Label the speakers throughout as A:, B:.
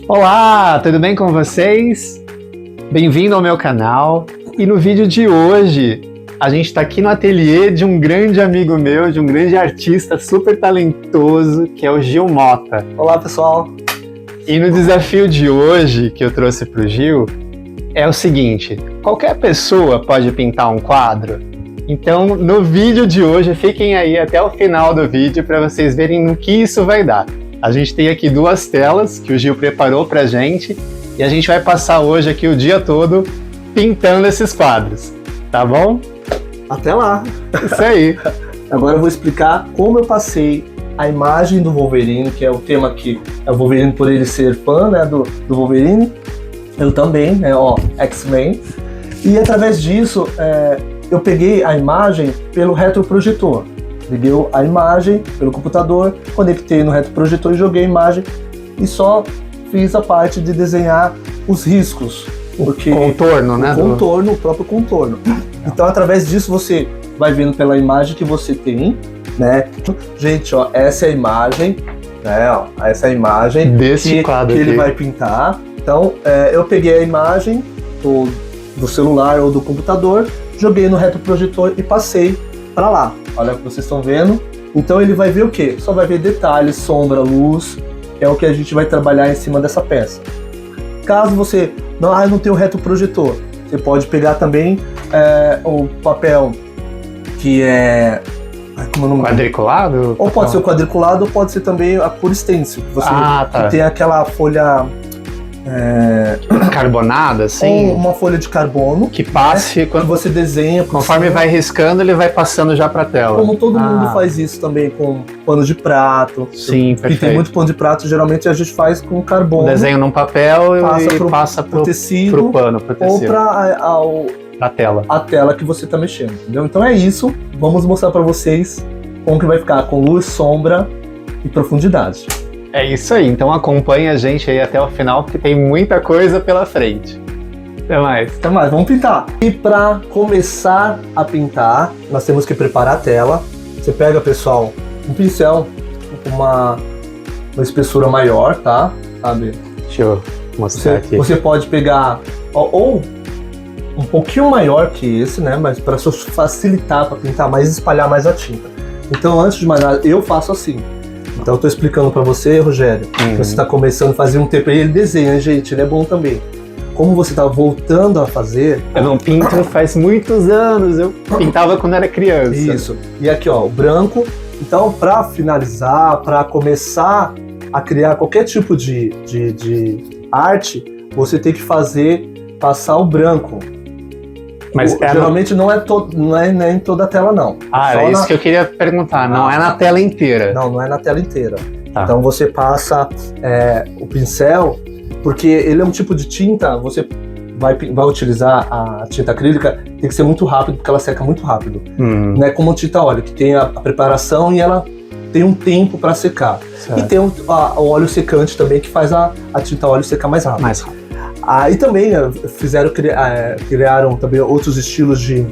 A: Olá, tudo bem com vocês? Bem-vindo ao meu canal. E no vídeo de hoje, a gente está aqui no ateliê de um grande amigo meu, de um grande artista super talentoso, que é o Gil Mota.
B: Olá, pessoal!
A: E no desafio de hoje, que eu trouxe para o Gil, é o seguinte: qualquer pessoa pode pintar um quadro? Então, no vídeo de hoje, fiquem aí até o final do vídeo para vocês verem no que isso vai dar. A gente tem aqui duas telas que o Gil preparou pra gente e a gente vai passar hoje aqui o dia todo pintando esses quadros, tá bom?
B: Até lá!
A: Isso aí!
B: Agora eu vou explicar como eu passei a imagem do Wolverine, que é o tema aqui, é o Wolverine por ele ser fã, né, do Wolverine. Eu também, né, X-Men. E através disso, eu peguei a imagem pelo retroprojetor. Peguei a imagem pelo computador, conectei no retroprojetor e joguei a imagem e só fiz a parte de desenhar os riscos. Porque
A: contorno, né?
B: O próprio contorno. Então, através disso, você vai vendo pela imagem que você tem, né? Gente, ó, essa é a imagem, né? Ó, essa é a imagem
A: desse quadro
B: que ele vai pintar. Então, eu peguei a imagem do celular ou do computador, joguei no retroprojetor e passei para lá. Olha o que vocês estão vendo. Então ele vai ver o quê? Só vai ver detalhes, sombra, luz, que é o que a gente vai trabalhar em cima dessa peça. Caso você não tenha o retroprojetor, você pode pegar também o papel que é... como é o nome?
A: Quadriculado?
B: Ou pode ser o quadriculado, ou pode ser também a cor stencil, que tem aquela folha...
A: carbonada, assim?
B: Ou uma folha de carbono
A: que passe, né? Quando
B: você desenha.
A: Conforme vai riscando, ele vai passando já para a tela.
B: Como todo mundo faz isso também com pano de prato.
A: Sim, perfeito.
B: E tem muito pano de prato, geralmente a gente faz com carbono.
A: Desenho num papel e passa pro tecido,
B: pro pano, pro tecido. Ou
A: pra tela.
B: A tela que você tá mexendo, entendeu? Então é isso. Vamos mostrar para vocês como que vai ficar com luz, sombra e profundidade.
A: É isso aí, então acompanha a gente aí até o final, porque tem muita coisa pela frente. Até mais.
B: Até mais, vamos pintar. E para começar a pintar, nós temos que preparar a tela. Você pega, pessoal, um pincel com uma espessura maior, tá? Sabe?
A: Deixa eu mostrar aqui.
B: Você pode pegar ou um pouquinho maior que esse, né? Mas para facilitar para pintar mais, espalhar mais a tinta. Então, antes de mais nada, eu faço assim. Então eu tô explicando para você, Rogério, que você tá começando a fazer um tempo aí, ele desenha, gente, ele é bom também. Como você tá voltando a fazer...
A: Eu não pinto faz muitos anos, eu pintava quando era criança.
B: Isso, e aqui ó, o branco. Então para finalizar, para começar a criar qualquer tipo de arte, você tem que passar o branco. Mas geralmente não é em toda a tela, não.
A: É isso que eu queria perguntar. Não é na tela inteira.
B: Não é na tela inteira. Tá. Então você passa o pincel, porque ele é um tipo de tinta, você vai utilizar a tinta acrílica, tem que ser muito rápido, porque ela seca muito rápido. Não é como a tinta óleo, que tem a preparação e ela tem um tempo para secar. Certo. E tem o óleo secante também, que faz a tinta óleo secar mais rápido. E também criaram também outros estilos de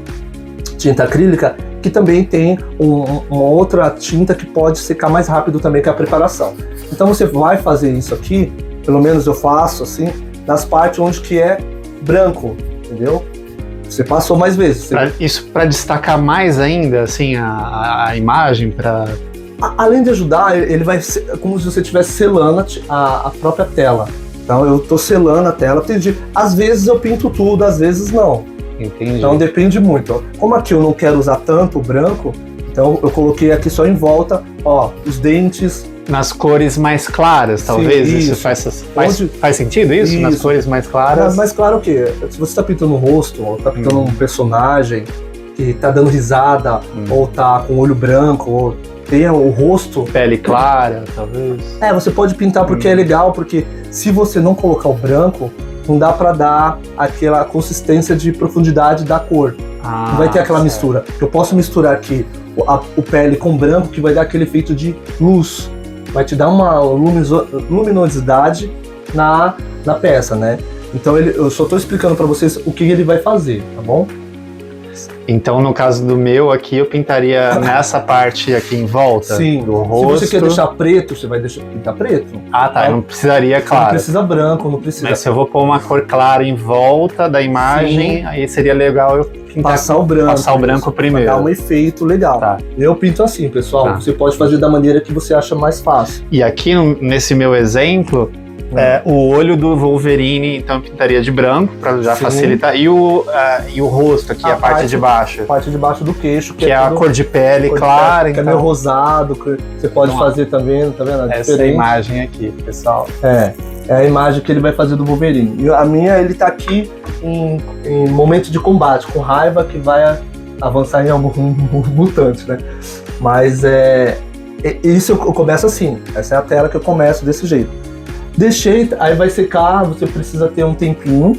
B: tinta acrílica que também tem uma outra tinta que pode secar mais rápido também que a preparação. Então você vai fazer isso aqui, pelo menos eu faço assim, nas partes onde que é branco, entendeu? Você passou mais vezes.
A: Isso para destacar mais ainda assim a imagem,
B: além de ajudar, ele vai ser como se você estivesse selando a própria tela. Então eu tô selando a tela, às vezes eu pinto tudo, às vezes não.
A: Entendi.
B: Então depende muito. Como aqui eu não quero usar tanto o branco, então eu coloquei aqui só em volta, ó, os dentes.
A: Nas cores mais claras, talvez? Sim, isso faz sentido isso? Nas cores mais claras?
B: Mais claro o quê? Se você tá pintando um rosto, ou tá pintando um personagem que tá dando risada, ou tá com o olho branco, ou tem o rosto...
A: Pele clara, talvez.
B: Você pode pintar porque é legal, porque se você não colocar o branco, não dá pra dar aquela consistência de profundidade da cor. Não vai ter aquela mistura. Eu posso misturar aqui o pele com branco, que vai dar aquele efeito de luz. Vai te dar uma luminosidade na peça, né? Então eu só tô explicando pra vocês o que ele vai fazer, tá bom?
A: Então, no caso do meu aqui, eu pintaria nessa parte aqui em volta
B: Sim.
A: do rosto.
B: Se você quer deixar preto, você vai pintar preto.
A: Ah, tá. Eu não precisaria,
B: Não
A: claro.
B: precisa branco, não precisa.
A: Mas se eu vou pôr uma cor clara em volta da imagem,
B: Sim.
A: aí seria legal eu pintar,
B: Passar o branco.
A: passar o branco primeiro.
B: Pra dar um efeito legal.
A: Tá.
B: Eu pinto assim, pessoal.
A: Tá.
B: Você pode fazer da maneira que você acha mais fácil.
A: E aqui, nesse meu exemplo, o olho do Wolverine, então eu pintaria de branco, pra já
B: Sim.
A: facilitar. E o rosto aqui, a parte de baixo.
B: A parte de baixo do queixo,
A: Que é a
B: tudo-
A: cor de pele
B: cor de
A: clara,
B: pele, que é
A: então.
B: meio rosado, que você pode
A: Vamos lá.
B: fazer também, tá vendo? É
A: Essa
B: diferente.
A: imagem aqui, pessoal.
B: É a imagem que ele vai fazer do Wolverine. E a minha, ele tá aqui em momento de combate, com raiva, que vai avançar em algum mutante, né? Mas isso eu começo assim. Essa é a tela que eu começo desse jeito. Deixei, aí vai secar, você precisa ter um tempinho,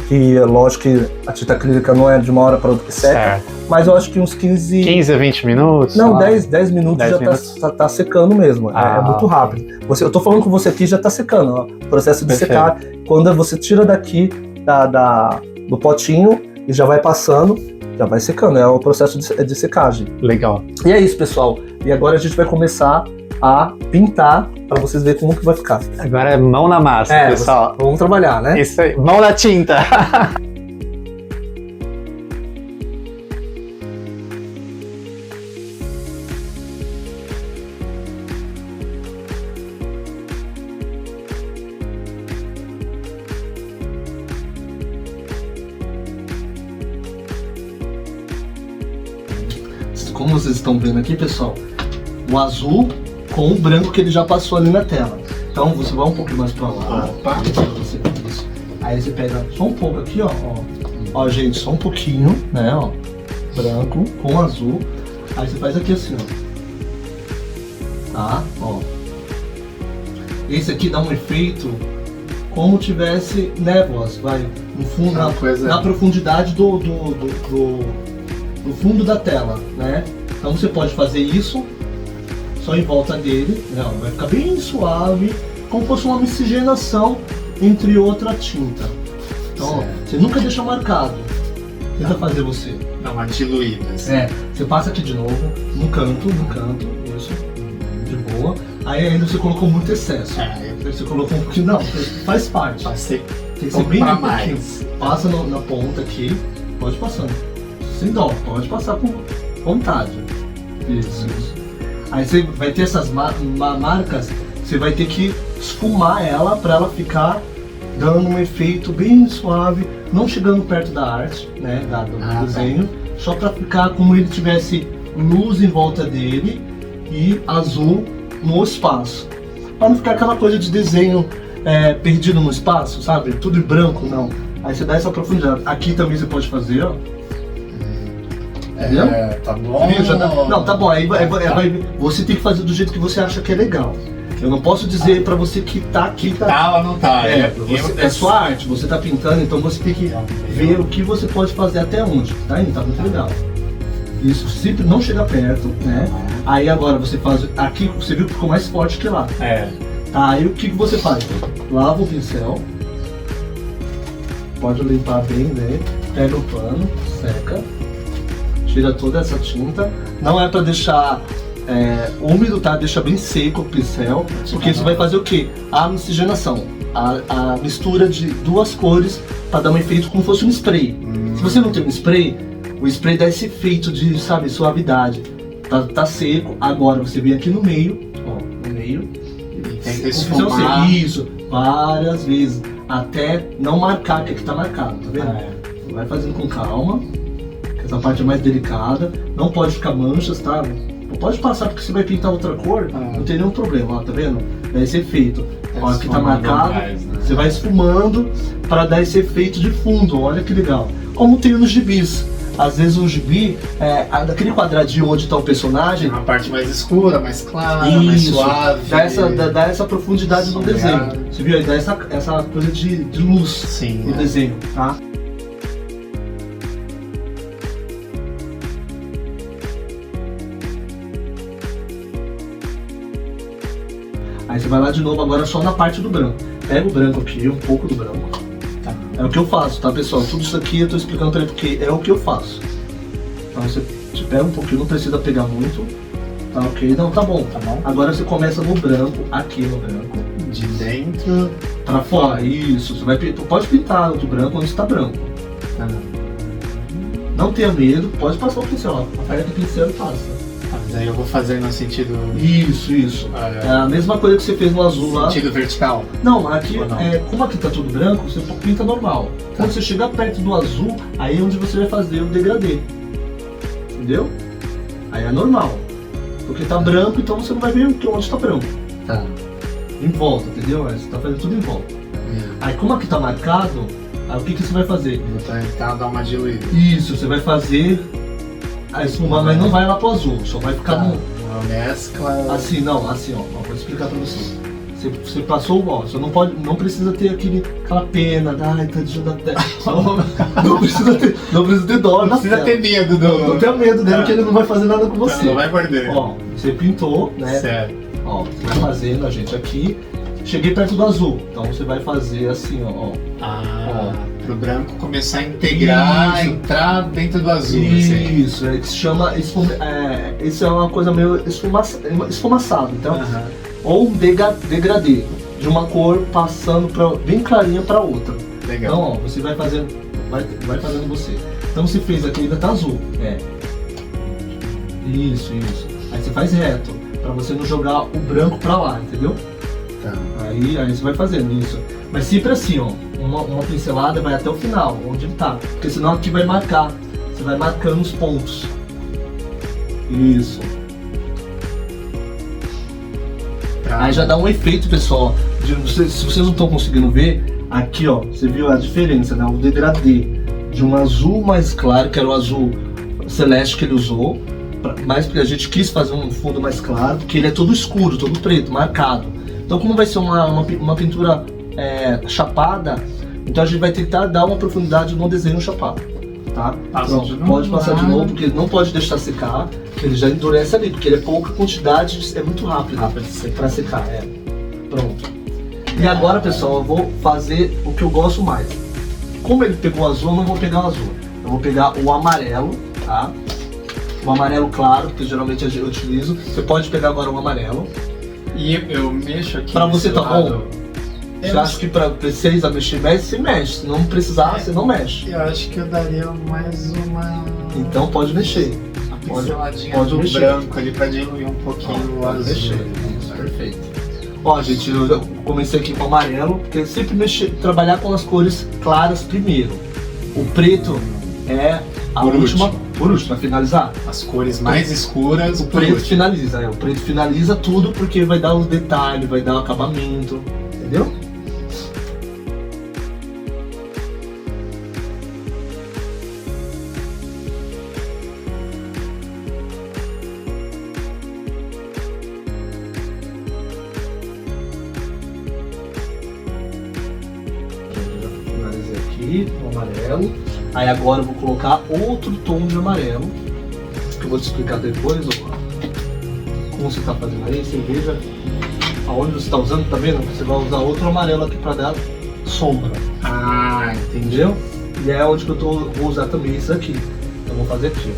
B: que é lógico que a tinta acrílica não é de uma hora para outra que seca,
A: Certo.
B: mas eu acho que uns 15...
A: 15 a 20 minutos?
B: Não,
A: sei lá.
B: 10 minutos
A: 10
B: já
A: minutos.
B: tá secando mesmo.
A: Ah.
B: É muito rápido. Eu tô falando com você aqui, já tá secando. Ó. O processo de
A: Perfeito.
B: secar, quando você tira daqui do potinho e já vai passando, já vai secando. É o processo de secagem.
A: Legal.
B: E é isso, pessoal. E agora a gente vai começar a pintar para vocês verem como que vai ficar.
A: Agora é mão na massa, pessoal.
B: Vamos trabalhar, né?
A: Isso aí. Mão na tinta.
B: Como vocês estão vendo aqui, pessoal, o azul com o branco que ele já passou ali na tela. Então você vai um pouco mais pra lá. Pra você ver isso. Aí você pega só um pouco aqui, ó. Ó, gente, só um pouquinho, né, ó. Branco com azul. Aí você faz aqui assim, ó. Tá, ó. Esse aqui dá um efeito como tivesse névoas, vai, no fundo, na profundidade do fundo da tela, né? Então você pode fazer isso só em volta dele, né? Vai ficar bem suave, como se fosse uma miscigenação entre outra tinta. Então, ó, você nunca deixa marcado. Tenta fazer você.
A: Dá uma diluída.
B: Você passa aqui de novo, no canto, isso, de boa. Aí ainda você colocou muito excesso. Você colocou um pouquinho, não, faz parte. Tem que ser bem pouquinho. Passa na ponta aqui, pode passando. Sem dó, pode passar com vontade. Isso. Aí você vai ter essas marcas, você vai ter que esfumar ela para ela ficar dando um efeito bem suave, não chegando perto da arte, né, do desenho, só para ficar como ele tivesse luz em volta dele e azul no espaço. Para não ficar aquela coisa de desenho perdido no espaço, sabe? Tudo em branco, não. Aí você dá essa profundidade. Aqui também você pode fazer, ó.
A: Tá bom.
B: Não, tá bom. Aí você tem que fazer do jeito que você acha que é legal. Eu não posso dizer pra você que tá aqui,
A: Tá ou não tá?
B: É sua arte, você tá pintando, então você tem que ver o que você pode fazer até onde. Tá indo, tá muito legal. Isso sempre não chega perto, né? Aí agora você faz. Aqui você viu que ficou mais forte que lá. Tá, aí o que você faz? Lava o pincel. Pode limpar bem, né? Pega o pano, seca. Tira toda essa tinta. Não é pra deixar úmido, tá? Deixa bem seco o pincel, porque isso vai fazer o quê? A miscigenação, a mistura de duas cores para dar um efeito como se fosse um spray. Se você não tem um spray, o spray dá esse efeito de, sabe, suavidade. Tá seco, agora você vem aqui no meio, ó, no meio.
A: Tenta
B: esfumar. Isso, várias vezes, até não marcar, que aqui tá marcado, tá vendo? Vai fazendo com calma. Essa parte é mais delicada, não pode ficar manchas, tá? Pode passar porque você vai pintar outra cor, não tem nenhum problema, ó, tá vendo? Dá esse efeito. Ó, aqui tá marcado, você vai esfumando para dar esse efeito de fundo, olha que legal. Como tem nos gibis. Às vezes o gibi, daquele quadradinho onde tá o personagem...
A: Uma parte mais escura, mais clara, mais suave.
B: Dá essa profundidade no desenho. Você viu aí? Dá essa coisa de luz no desenho, tá? Aí você vai lá de novo agora só na parte do branco. Pega o branco aqui, um pouco do branco. É o que eu faço, tá, pessoal? Tudo isso aqui eu tô explicando pra ele porque é o que eu faço. Então você te pega um pouquinho, não precisa pegar muito. Tá ok? Não, tá bom.
A: Tá bom?
B: Agora você começa no branco, aqui no branco.
A: De dentro
B: Pra fora, isso. Você vai, tu pode pintar de branco onde está branco.
A: tá.
B: Não tenha medo, pode passar o pincel, ó. Aperta o pincel e passa.
A: Mas aí eu vou fazer no sentido.
B: Isso. É a mesma coisa que você fez no azul lá.
A: Sentido vertical.
B: Não, aqui,
A: Ou não?
B: como aqui tá tudo branco, você pinta normal. Quando você chegar perto do azul, aí é onde você vai fazer o degradê. Entendeu? Aí é normal. Porque tá branco, então você não vai ver onde tá branco.
A: Tá.
B: Em volta, entendeu? Aí você tá fazendo tudo em volta. Aí como aqui tá marcado, aí o que você vai fazer?
A: Vou tentar dar uma diluída.
B: Isso, você vai fazer a espuma, mas não vai lá pro azul, só vai ficar no...
A: Uma mescla.
B: Assim, não, assim, ó, vou explicar pra você. Você passou, ó, você não precisa ter aquela pena, ai, tadinho da terra. Não precisa ter dó,
A: Não precisa ter medo
B: Não tenha medo dele, que ele não vai fazer nada com você.
A: Não vai morder.
B: Ó, você pintou, né?
A: Certo.
B: Ó, você vai fazendo a gente aqui. Cheguei perto do azul, então você vai fazer assim, ó.
A: Pro branco começar a integrar,
B: Isso.
A: entrar dentro do azul. Assim.
B: Isso, é que se chama. Isso é uma coisa meio esfumaçado. Então, ou um degradê, de uma cor passando bem clarinha para outra.
A: Legal.
B: Então, ó, você vai fazendo, vai fazendo você. Então, você fez aqui, ainda tá azul. Isso. Aí você faz reto, para você não jogar o branco para lá, entendeu?
A: Tá.
B: Aí você vai fazendo isso. Mas sempre assim, ó, uma pincelada vai até o final, onde ele tá. Porque senão aqui vai marcar. Você vai marcando os pontos. Isso.
A: Tá.
B: Aí já dá um efeito, pessoal. Se vocês não estão conseguindo ver, aqui ó, você viu a diferença, né? O degradê de um azul mais claro, que era o azul celeste que ele usou, mais porque a gente quis fazer um fundo mais claro, porque ele é todo escuro, todo preto, marcado. Então como vai ser uma pintura chapada, então a gente vai tentar dar uma profundidade no desenho chapado. Tá? Pronto, pode passar de novo, porque não pode deixar secar, que ele já endurece ali, porque ele é pouca quantidade, é muito rápido para secar. Pronto. E agora, pessoal, eu vou fazer o que eu gosto mais. Como ele pegou o azul, eu não vou pegar o azul. Eu vou pegar o amarelo, tá? O amarelo claro, que geralmente eu utilizo. Você pode pegar agora o amarelo.
A: E eu mexo aqui.
B: Pra você tá
A: lado.
B: bom? Você acha que pra vocês a mexer mais, você mexe. Se não precisar, você não mexe.
A: Eu acho que eu daria mais uma.
B: Então pode mexer.
A: Pinceladinha
B: pode
A: do
B: mexer.
A: branco ali pra diluir um pouquinho o
B: Pode
A: azul.
B: mexer. Isso, perfeito. Ó, gente, eu comecei aqui com o amarelo, porque sempre trabalhar com as cores claras primeiro. O preto é a
A: Por
B: última.
A: último.
B: Por último, pra finalizar.
A: As cores mais escuras,
B: O preto finaliza, o preto finaliza tudo porque vai dar os detalhes, vai dar o acabamento, entendeu? Finalizei aqui o amarelo. Aí agora eu vou colocar outro tom de amarelo, que eu vou te explicar depois, ó, como você está fazendo aí, você veja aonde você está usando, tá vendo? Você vai usar outro amarelo aqui para dar sombra,
A: Ah, entendi.
B: entendeu? E é onde que eu vou usar também isso aqui. Então eu vou fazer aqui.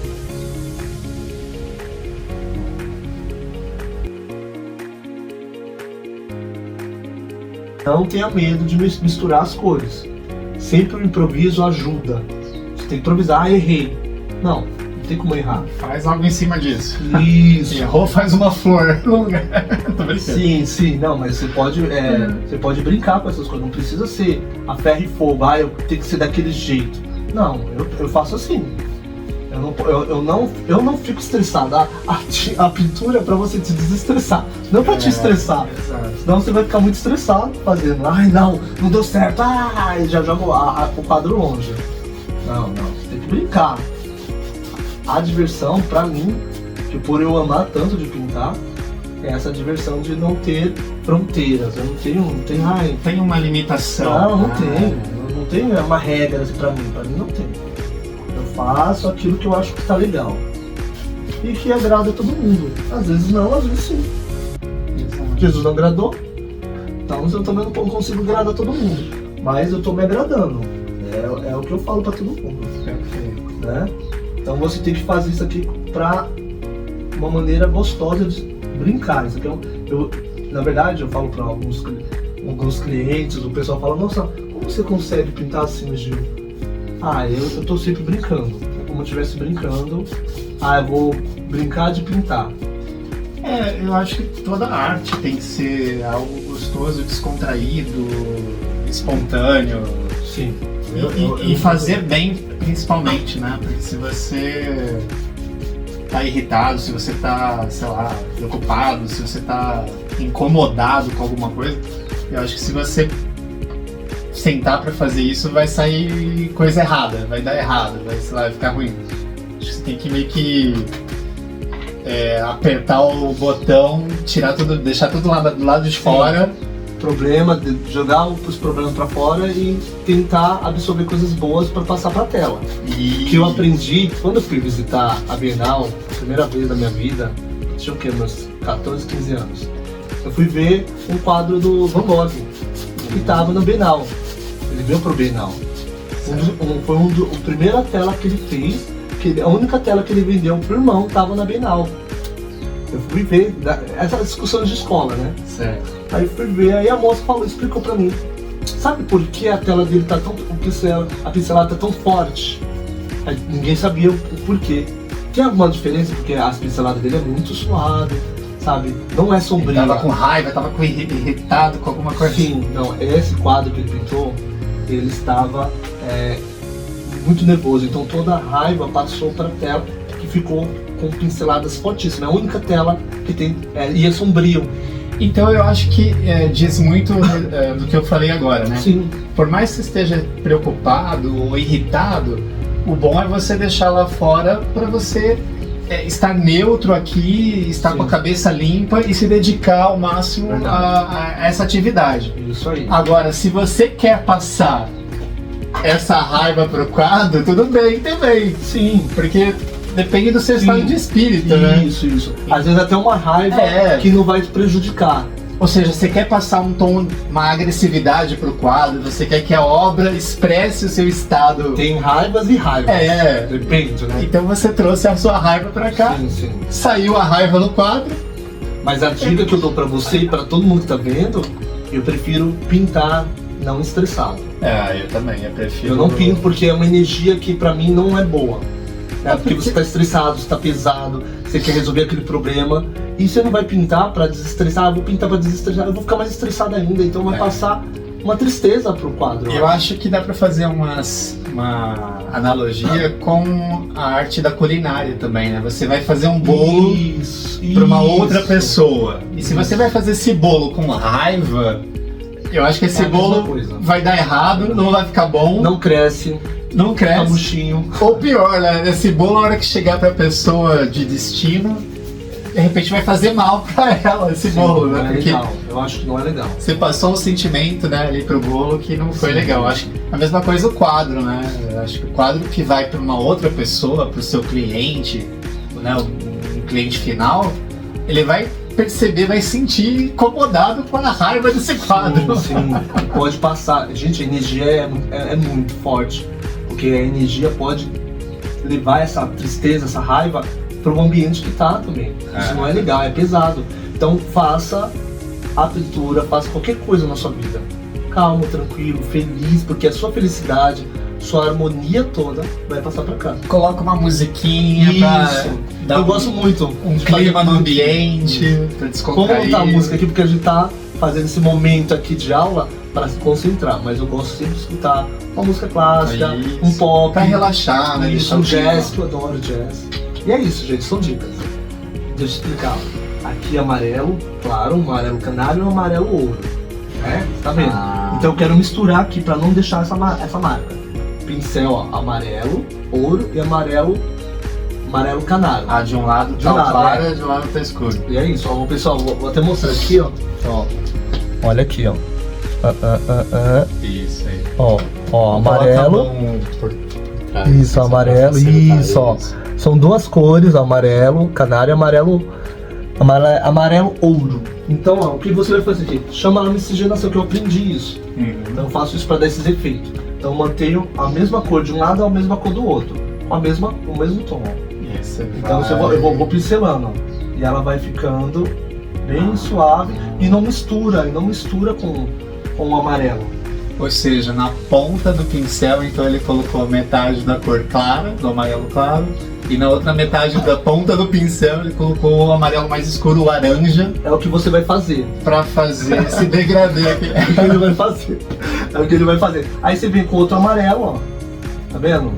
B: Não tenha medo de misturar as cores. Sempre o improviso ajuda. Você tem que improvisar, errei. Não tem como errar.
A: Faz algo em cima disso.
B: Isso.
A: Errou, faz uma flor no lugar. Tô brincando.
B: Sim, não, mas você pode brincar com essas coisas, não precisa ser a ferro e fogo, eu tenho que ser daquele jeito. Não, eu faço assim. Eu não fico estressado. A pintura é pra você se desestressar, não pra te estressar.
A: Exato.
B: Senão você vai ficar muito estressado fazendo. Ai, não deu certo. Ai, já joga o quadro longe. Não, você tem que brincar. A diversão, pra mim, que por eu amar tanto de pintar, é essa diversão de não ter fronteiras. Eu não tenho, ai,
A: Tem uma limitação.
B: não tem uma regra assim pra mim não tem. Eu faço aquilo que eu acho que tá legal. E que agrada todo mundo. Às vezes não, às vezes sim.
A: Exato.
B: Jesus não agradou, então eu também não consigo agradar todo mundo. Mas eu tô me agradando. É o que eu falo pra todo mundo,
A: Perfeito.
B: né? Então você tem que fazer isso aqui pra uma maneira gostosa de brincar. Isso aqui na verdade, eu falo para alguns clientes, o pessoal fala, nossa, como você consegue pintar assim, Gil? Eu tô sempre brincando. É como eu estivesse brincando. Eu vou brincar de pintar.
C: Eu acho que toda arte tem que ser algo gostoso, descontraído, espontâneo.
B: Sim.
C: E fazer bem, principalmente, né? Porque se você tá irritado, se você tá, sei lá, preocupado, se você tá incomodado com alguma coisa, eu acho que se você sentar pra fazer isso, vai sair coisa errada, vai dar errado, vai ficar ruim. Acho que você tem que meio que apertar o botão, tirar tudo, deixar tudo lá do lado de fora.
B: Jogar os problemas pra fora e tentar absorver coisas boas pra passar pra tela. Que eu aprendi quando eu fui visitar a Bienal, a primeira vez da minha vida, tinha o quê, meus 14, 15 anos. Eu fui ver um quadro do Van Gogh, que tava na Bienal. Ele veio pro Bienal. Foi a primeira tela que ele fez, a única tela que ele vendeu pro irmão tava na Bienal. Eu fui ver, essa discussão de escola, né?
C: Certo.
B: Aí fui ver, aí a moça explicou pra mim. Sabe por que a tela dele tá tão... a pincelada tá tão forte? Aí ninguém sabia o porquê. Tem alguma diferença? Porque as pinceladas dele é muito suave, sabe? Não é sombria.
C: Ele tava com raiva, tava irritado com alguma coisa.
B: Sim, não, esse quadro que ele pintou, ele estava muito nervoso. Então toda a raiva passou pra tela, que ficou com pinceladas fortíssimas. É a única tela que tem, e é sombrio.
C: Então eu acho que diz muito do que eu falei agora, né?
B: Sim.
C: Por mais que você esteja preocupado ou irritado, o bom é você deixar lá fora para você estar neutro aqui, estar com a cabeça limpa e se dedicar ao máximo a essa atividade.
B: Isso aí.
C: Agora, se você quer passar essa raiva pro quadro, tudo bem também.
B: Sim.
C: Porque depende do seu estado de espírito, né?
B: Isso. Às vezes até uma raiva que não vai te prejudicar.
C: Ou seja, você quer passar um tom, uma agressividade pro quadro, você quer que a obra expresse o seu estado.
B: Tem raivas e raivas. Depende, né?
C: Então você trouxe a sua raiva pra cá,
B: Sim.
C: saiu a raiva no quadro.
B: Mas a dica que eu dou pra você e pra todo mundo que tá vendo, eu prefiro pintar não estressado.
C: Eu também, eu prefiro.
B: Eu não pinto porque é uma energia que pra mim não é boa. Porque você tá estressado, você tá pesado, você quer resolver aquele problema e você não vai pintar pra desestressar, vou pintar pra desestressar, eu vou ficar mais estressado ainda, então vai passar uma tristeza pro quadro.
C: Eu acho que dá pra fazer uma analogia com a arte da culinária também, né? Você vai fazer um bolo pra uma outra pessoa. E se você vai fazer esse bolo com raiva, eu acho que esse bolo vai dar errado, não vai ficar bom.
B: Não cresce.
C: Fica
B: murchinho.
C: Ou pior, né? Esse bolo, na hora que chegar pra pessoa de destino, de repente vai fazer mal pra ela, esse bolo, né?
B: Porque legal. Eu acho que não é legal.
C: Você passou um sentimento, né, ali pro bolo que não foi legal. Eu acho que a mesma coisa o quadro, né? Eu acho que o quadro que vai pra uma outra pessoa, pro seu cliente, né, um cliente final, ele vai perceber, vai sentir incomodado com a raiva desse quadro.
B: Sim. Pode passar. Gente, a energia é muito forte. Porque a energia pode levar essa tristeza, essa raiva para o ambiente que tá também. Isso não é legal, é pesado. Então faça a pintura, faça qualquer coisa na sua vida. Calmo, tranquilo, feliz, porque a sua felicidade, sua harmonia toda vai passar para cá.
C: Coloca uma musiquinha pra dar
B: eu gosto muito
C: um clima no ambiente, pra descontrair.
B: Vamos botar a música aqui porque a gente tá fazendo esse momento aqui de aula para se concentrar, mas eu gosto sempre de escutar uma música clássica, um pop.
C: Pra relaxar, né?
B: Isso, um jazz, que eu adoro jazz. E é isso, gente, são dicas. Deixa eu explicar. Aqui amarelo, claro, um amarelo canário e um amarelo ouro. Né? Tá vendo? Então eu quero misturar aqui para não deixar essa marca. Pincel, ó, amarelo, ouro e amarelo canário.
C: De um lado tá claro, de um lado tá escuro.
B: E é isso, ó, pessoal, vou até mostrar aqui, ó. Olha aqui, ó.
C: Isso aí.
B: Ó, amarelo. Isso, amarelo. Isso, ó. São duas cores, amarelo, canário e amarelo ouro. Então, ó, o que você vai fazer aqui? Chama a miscigenação, que eu aprendi isso. Então eu faço isso para dar esses efeitos. Então eu mantenho a mesma cor de um lado e a mesma cor do outro. o mesmo tom. Ó.
C: Isso,
B: Então eu vou pincelando, ó, e ela vai ficando bem suave e não mistura com o amarelo.
C: Ou seja, na ponta do pincel, então ele colocou metade da cor clara, do amarelo claro, e na outra metade da ponta do pincel ele colocou o amarelo mais escuro, laranja,
B: É o que você vai fazer.
C: pra fazer esse degradê aqui.
B: É o que ele vai fazer. É o que ele vai fazer. Aí você vem com outro amarelo, ó. Tá vendo?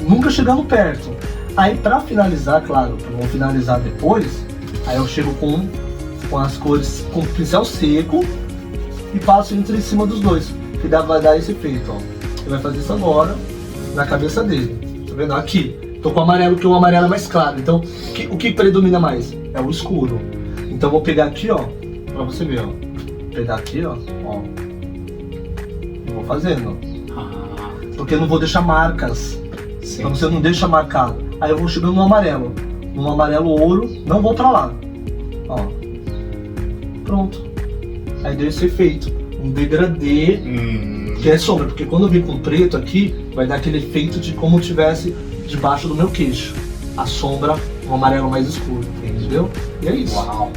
B: Nunca chegando perto. Aí pra finalizar, claro, que eu vou finalizar depois, aí eu chego com as cores, com o pincel seco e passo entre em cima dos dois. Que vai dar esse efeito, ó. Ele vai fazer isso agora na cabeça dele. Tá vendo? Aqui. Tô com o amarelo, que o amarelo é mais claro. Então, o que predomina mais? É o escuro. Então eu vou pegar aqui, ó, pra você ver, ó. Vou pegar aqui, ó. E vou fazendo, ó. Porque eu não vou deixar marcas.
C: Sim.
B: Então você não deixa marcado. Aí eu vou chegando no amarelo. No amarelo ouro, não vou pra lá. Ó. Pronto. Aí deu esse efeito. Um degradê, que é sombra. Porque quando eu vim com preto aqui, vai dar aquele efeito de como tivesse debaixo do meu queixo. A sombra, um amarelo mais escuro. Entendeu? E é isso.
C: Uau!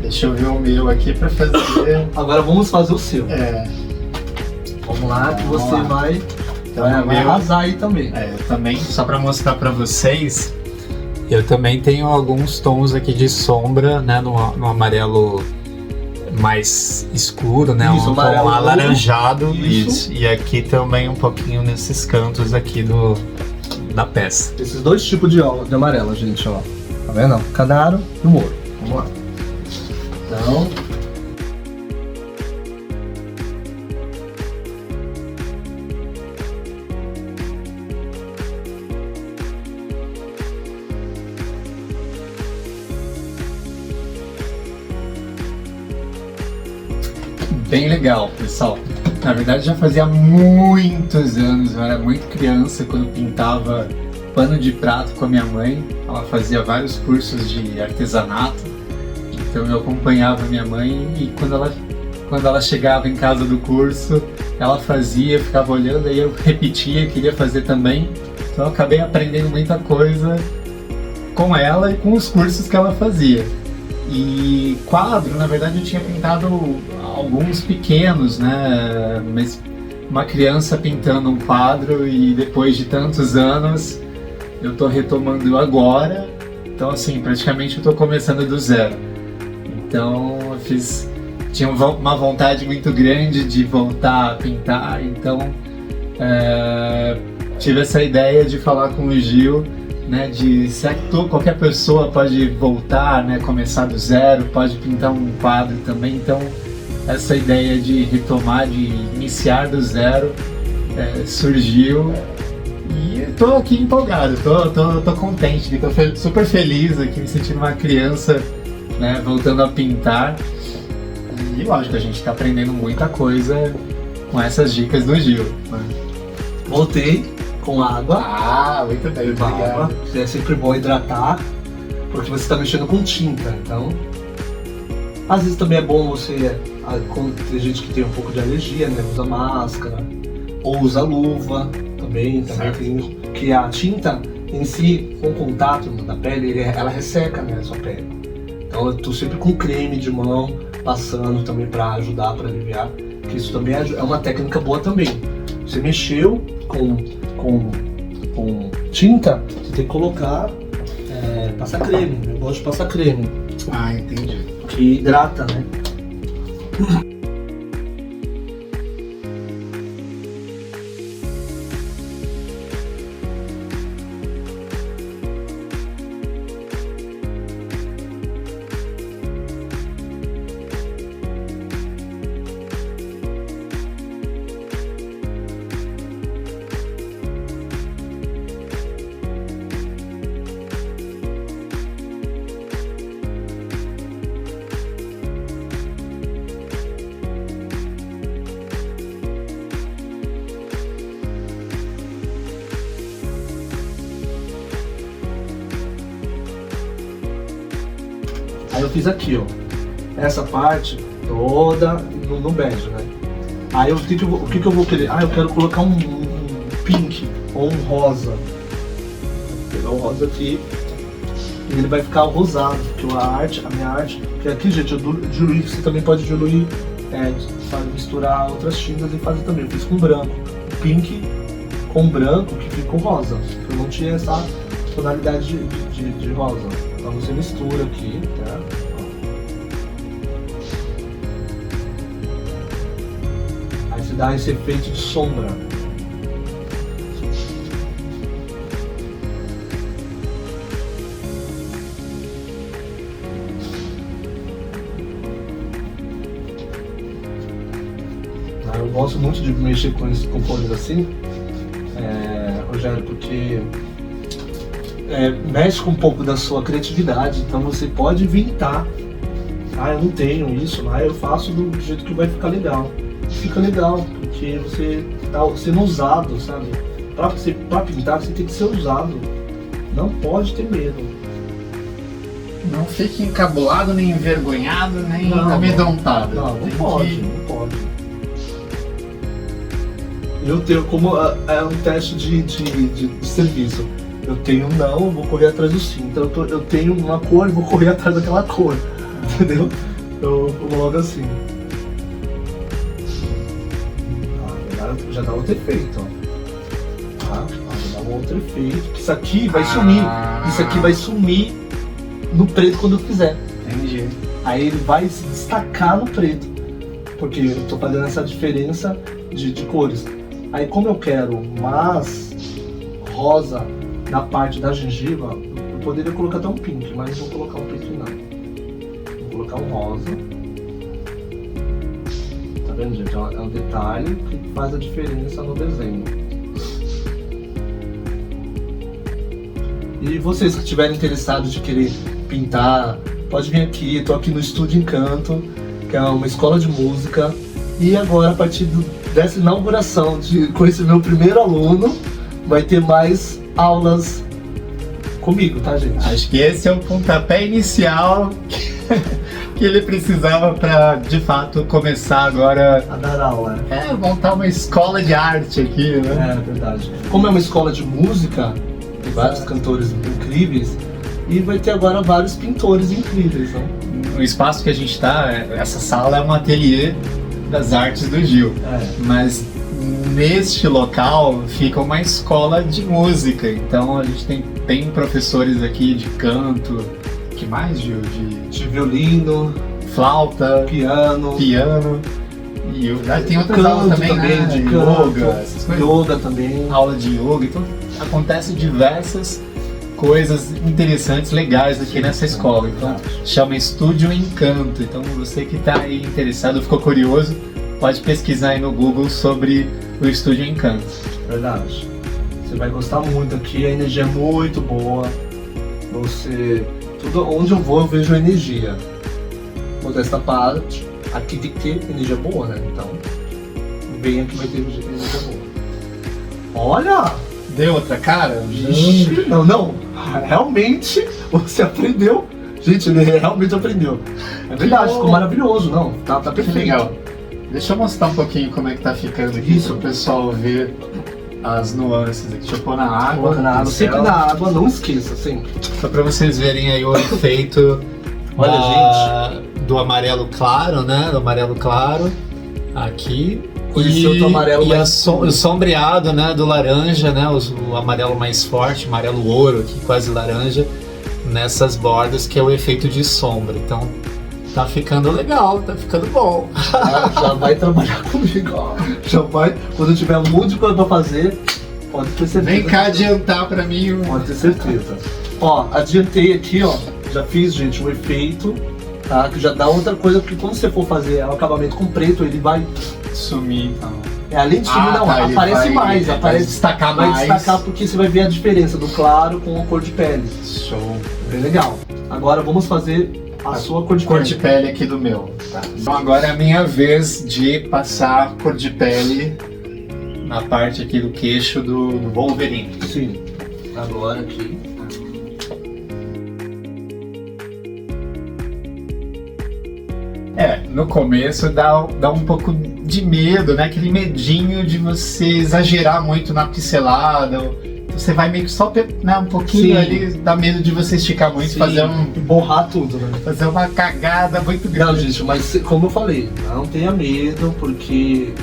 C: Deixa eu ver o meu aqui pra fazer.
B: Agora vamos fazer o seu.
C: É.
B: Vamos lá, que
C: Vamos
B: você
C: lá.
B: vai
C: Então,
B: vai
C: o meu-
B: arrasar aí também.
C: Eu também, só pra mostrar pra vocês, eu também tenho alguns tons aqui de sombra, né, no amarelo mais escuro, né,
B: Isso,
C: um tom
B: amarelo
C: alaranjado,
B: isso.
C: e aqui também um pouquinho nesses cantos aqui da peça.
B: Esses dois tipos de amarelo, gente, ó. Tá vendo? Canário e o ouro. Vamos lá. Então,
C: Bem legal, pessoal. Na verdade, já fazia muitos anos, eu era muito criança quando pintava pano de prato com a minha mãe. Ela fazia vários cursos de artesanato, então eu acompanhava minha mãe e quando ela chegava em casa do curso, ela fazia, ficava olhando, aí eu repetia, queria fazer também. Então eu acabei aprendendo muita coisa com ela e com os cursos que ela fazia. E quadro, na verdade, eu tinha pintado alguns pequenos, né? Mas uma criança pintando um quadro e depois de tantos anos eu tô retomando agora. Então, assim, praticamente eu tô começando do zero. Então, tinha uma vontade muito grande de voltar a pintar. Então, tive essa ideia de falar com o Gil, né, de será que qualquer pessoa pode voltar, né, começar do zero, pode pintar um quadro também. Então essa ideia de retomar, de iniciar do zero surgiu e estou aqui empolgado, tô contente, tô super feliz aqui, me sentindo uma criança, né, voltando a pintar. E lógico, a gente está aprendendo muita coisa com essas dicas do Gil, né?
B: voltei com água.
C: Muito bem,
B: Água. É sempre bom hidratar, porque você está mexendo com tinta, então. Às vezes também é bom você, tem gente que tem um pouco de alergia, né? Usa máscara, ou usa luva também tem, que a tinta em si, com o contato da pele, ela resseca, né, a sua pele. Então eu tô sempre com creme de mão, passando também para ajudar, para aliviar, que isso também é uma técnica boa também. Você mexeu com tinta, você tem que colocar, passar creme. Eu gosto de passar creme,
C: Entendi.
B: que hidrata, né? Aí eu fiz aqui, ó, essa parte toda no bege, né? Aí o que que eu vou querer? Eu quero colocar um pink ou um rosa. pegar o rosa aqui e ele vai ficar rosado, porque a minha arte, que aqui, gente, eu diluí, você também pode diluir, misturar outras tintas e fazer também. Eu fiz com branco, pink com branco que ficou rosa. Eu não tinha essa tonalidade de rosa. Então você mistura aqui, tá? Aí você dá esse efeito de sombra. Eu gosto muito de mexer com cores assim, Rogério, porque mexe com um pouco da sua criatividade, então você pode inventar. Eu não tenho isso, mas eu faço do jeito que vai ficar legal. Fica legal, porque você está sendo usado, sabe? Pra pintar você tem que ser usado, não pode ter medo.
C: Não fique encabulado, nem envergonhado, nem amedrontado.
B: Não pode. Eu tenho, como é um teste de serviço, eu vou correr atrás do sim. Então eu tenho uma cor e vou correr atrás daquela cor, entendeu? Eu vou logo assim. Já dá outro efeito, ó. Já dá um outro efeito. Isso aqui vai sumir. Isso aqui vai sumir no preto quando eu fizer.
C: Entendi.
B: Aí ele vai se destacar no preto, porque eu tô fazendo essa diferença de cores. Aí como eu quero mais rosa na parte da gengiva, eu poderia colocar até um pink, mas não vou colocar um pink não. Vou colocar um rosa. Tá vendo, gente? É um detalhe que faz a diferença no desenho. E vocês que estiverem interessados de querer pintar, pode vir aqui. Eu tô aqui no Estúdio Encanto, que é uma escola de música. E agora, a partir dessa inauguração com esse meu primeiro aluno, vai ter mais aulas comigo, tá, gente?
C: Acho que esse é o pontapé inicial que ele precisava para, de fato, começar agora
B: A dar aula.
C: montar uma escola de arte aqui, né?
B: É verdade. Como é uma escola de música, tem vários cantores incríveis, e vai ter agora vários pintores incríveis, né?
C: O espaço que a gente está, essa sala é um ateliê das artes do Gil, mas neste local fica uma escola de música, então a gente tem professores aqui de canto, que mais, Gil?
B: De violino,
C: flauta,
B: piano,
C: e tem outras aulas também, né?
B: de
C: yoga, essas coisas.
B: yoga também.
C: Aula de yoga, então acontece diversas coisas interessantes, legais aqui nessa escola. Então chama Estúdio Encanto. Então você que está aí interessado, ficou curioso, pode pesquisar aí no Google sobre o Estúdio Encanto.
B: Verdade. Você vai gostar muito aqui, a energia é muito boa. Tudo onde eu vou eu vejo energia. Modesta parte, aqui tem que ter energia boa, né? Então, vem aqui vai ter energia boa. Olha!
C: Deu outra cara?
B: Ixi, não. Realmente você aprendeu. Gente, ele realmente aprendeu. É verdade, ficou maravilhoso. Não, tá
C: Que
B: perfeito.
C: legal. Deixa eu mostrar um pouquinho como é que tá ficando aqui,
B: Isso.
C: para o pessoal ver as nuances aqui. Deixa eu pôr na água.
B: Sempre na água, não esqueça, sempre.
C: Só para vocês verem aí o efeito do amarelo claro, né? Do amarelo claro aqui.
B: Esse outro amarelo mais
C: o sombreado, né, do laranja, né, o amarelo mais forte, amarelo ouro aqui, quase laranja, nessas bordas, que é o efeito de sombra. Então tá ficando legal, tá ficando bom.
B: Já vai trabalhar comigo, ó. Já vai, quando eu tiver um monte de coisa pra fazer, pode ter certeza.
C: Vem cá adiantar pra mim.
B: Pode ter certeza. Ó, adiantei aqui, ó, já fiz, gente, um efeito, tá, que já dá outra coisa, porque quando você for fazer o acabamento com preto, ele vai
C: sumir, então.
B: além de sumir, não,
C: ele
B: aparece mais,
C: vai destacar
B: vai
C: mais.
B: destacar porque você vai ver a diferença do claro com a cor de pele.
C: Show.
B: Bem legal. Agora vamos fazer a sua cor de
C: Cor
B: pele.
C: de pele aqui do meu. Tá. Então agora é a minha vez de passar cor de pele na parte aqui do queixo do Wolverine.
B: Sim. Agora aqui.
C: No começo dá um pouco de medo, né? Aquele medinho de você exagerar muito na pincelada, você vai meio que só né, um pouquinho
B: Sim.
C: ali, dá medo de você esticar muito,
B: Sim,
C: fazer
B: e borrar tudo, né?
C: fazer uma cagada muito
B: Não,
C: grande.
B: gente, mas como eu falei, não tenha medo, porque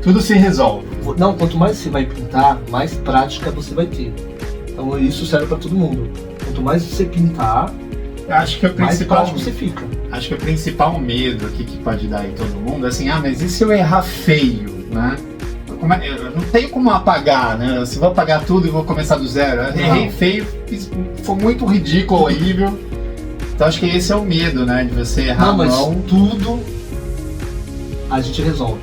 C: Tudo se resolve.
B: não, quanto mais você vai pintar, mais prática você vai ter. Então isso serve para todo mundo. Quanto mais você pintar,
C: Eu acho que o
B: mais
C: principal,
B: prático você fica.
C: acho que o principal medo aqui que pode dar em todo mundo é assim, mas e se eu errar feio, né? Eu não tenho como apagar, né? Se eu vou apagar tudo e vou começar do zero. Eu errei feio, foi muito ridículo, horrível. Então acho que esse é o medo, né? De você errar
B: Não, mas
C: mal.
B: tudo a gente resolve.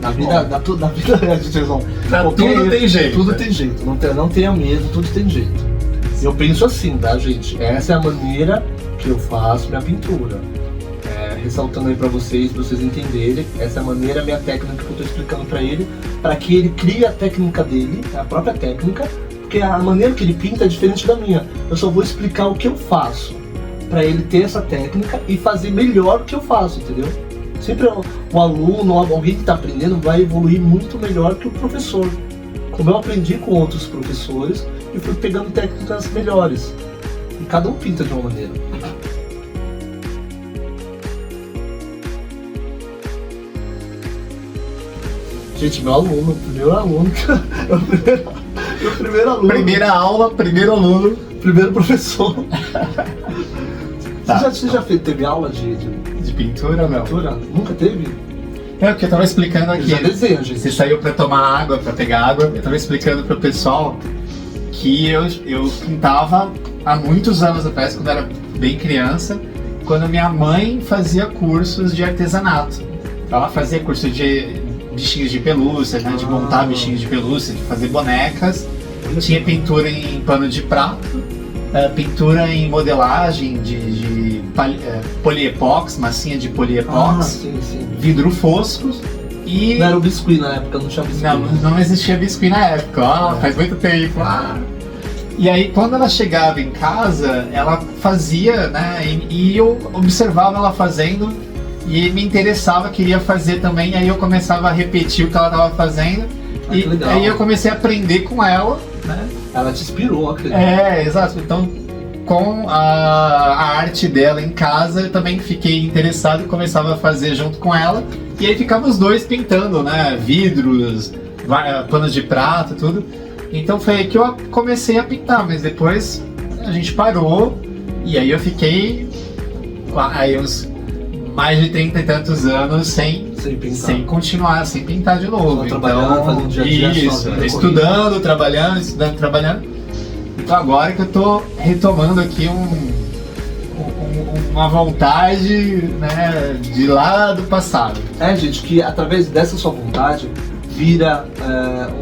B: Na vida, na vida a gente resolve.
C: Tudo tem jeito.
B: Tudo tem jeito. Não tenha medo, tudo tem jeito. Eu penso assim, tá, gente? Essa é a maneira que eu faço minha pintura. Ressaltando aí pra vocês entenderem, essa é a maneira, a minha técnica que eu tô explicando pra ele, para que ele crie a técnica dele, a própria técnica, porque a maneira que ele pinta é diferente da minha. Eu só vou explicar o que eu faço, pra ele ter essa técnica e fazer melhor o que eu faço, entendeu? Sempre o aluno, alguém que tá aprendendo, vai evoluir muito melhor que o professor. Como eu aprendi com outros professores, e fui pegando técnicas melhores. E cada um pinta de uma maneira. Gente, meu primeiro aluno. Meu primeiro aluno.
C: Primeira aula, primeiro aluno.
B: Primeiro professor.
C: Tá.
B: Você já teve aula de
C: De pintura ou não?
B: pintura? Nunca teve?
C: É o que eu tava explicando
B: Eu
C: aqui.
B: já desenho, gente.
C: Você saiu pra tomar água, pra pegar água. Eu tava explicando pro pessoal que eu pintava há muitos anos atrás, quando eu era bem criança, quando minha mãe fazia cursos de artesanato. Ela fazia curso de bichinhos de pelúcia, né, de montar bichinhos de pelúcia, de fazer bonecas. Tinha pintura em pano de prato, pintura em modelagem de poliepox, massinha de poliepox,
B: Sim.
C: vidro fosco e...
B: Não era o biscuit na época, não tinha biscuit.
C: Não existia biscuit na época, faz muito tempo. E aí quando ela chegava em casa, ela fazia, né, e eu observava ela fazendo e me interessava, queria fazer também, aí eu começava a repetir o que ela estava fazendo e aí eu comecei a aprender com ela, né?
B: Ela te inspirou, acredito.
C: Exato. Então, com a arte dela em casa, eu também fiquei interessado e começava a fazer junto com ela. E aí ficava os dois pintando, né? Vidros, panos de prata, tudo. Então foi aí que eu comecei a pintar, mas depois a gente parou e aí eu fiquei aí uns mais de 30 e tantos anos sem continuar, sem pintar de novo.
B: Só trabalhando, fazendo dia a dia,
C: isso,
B: só
C: estudando, trabalhando. Então agora que eu tô retomando aqui uma vontade, né, de lá do passado.
B: Gente, que através dessa sua vontade vira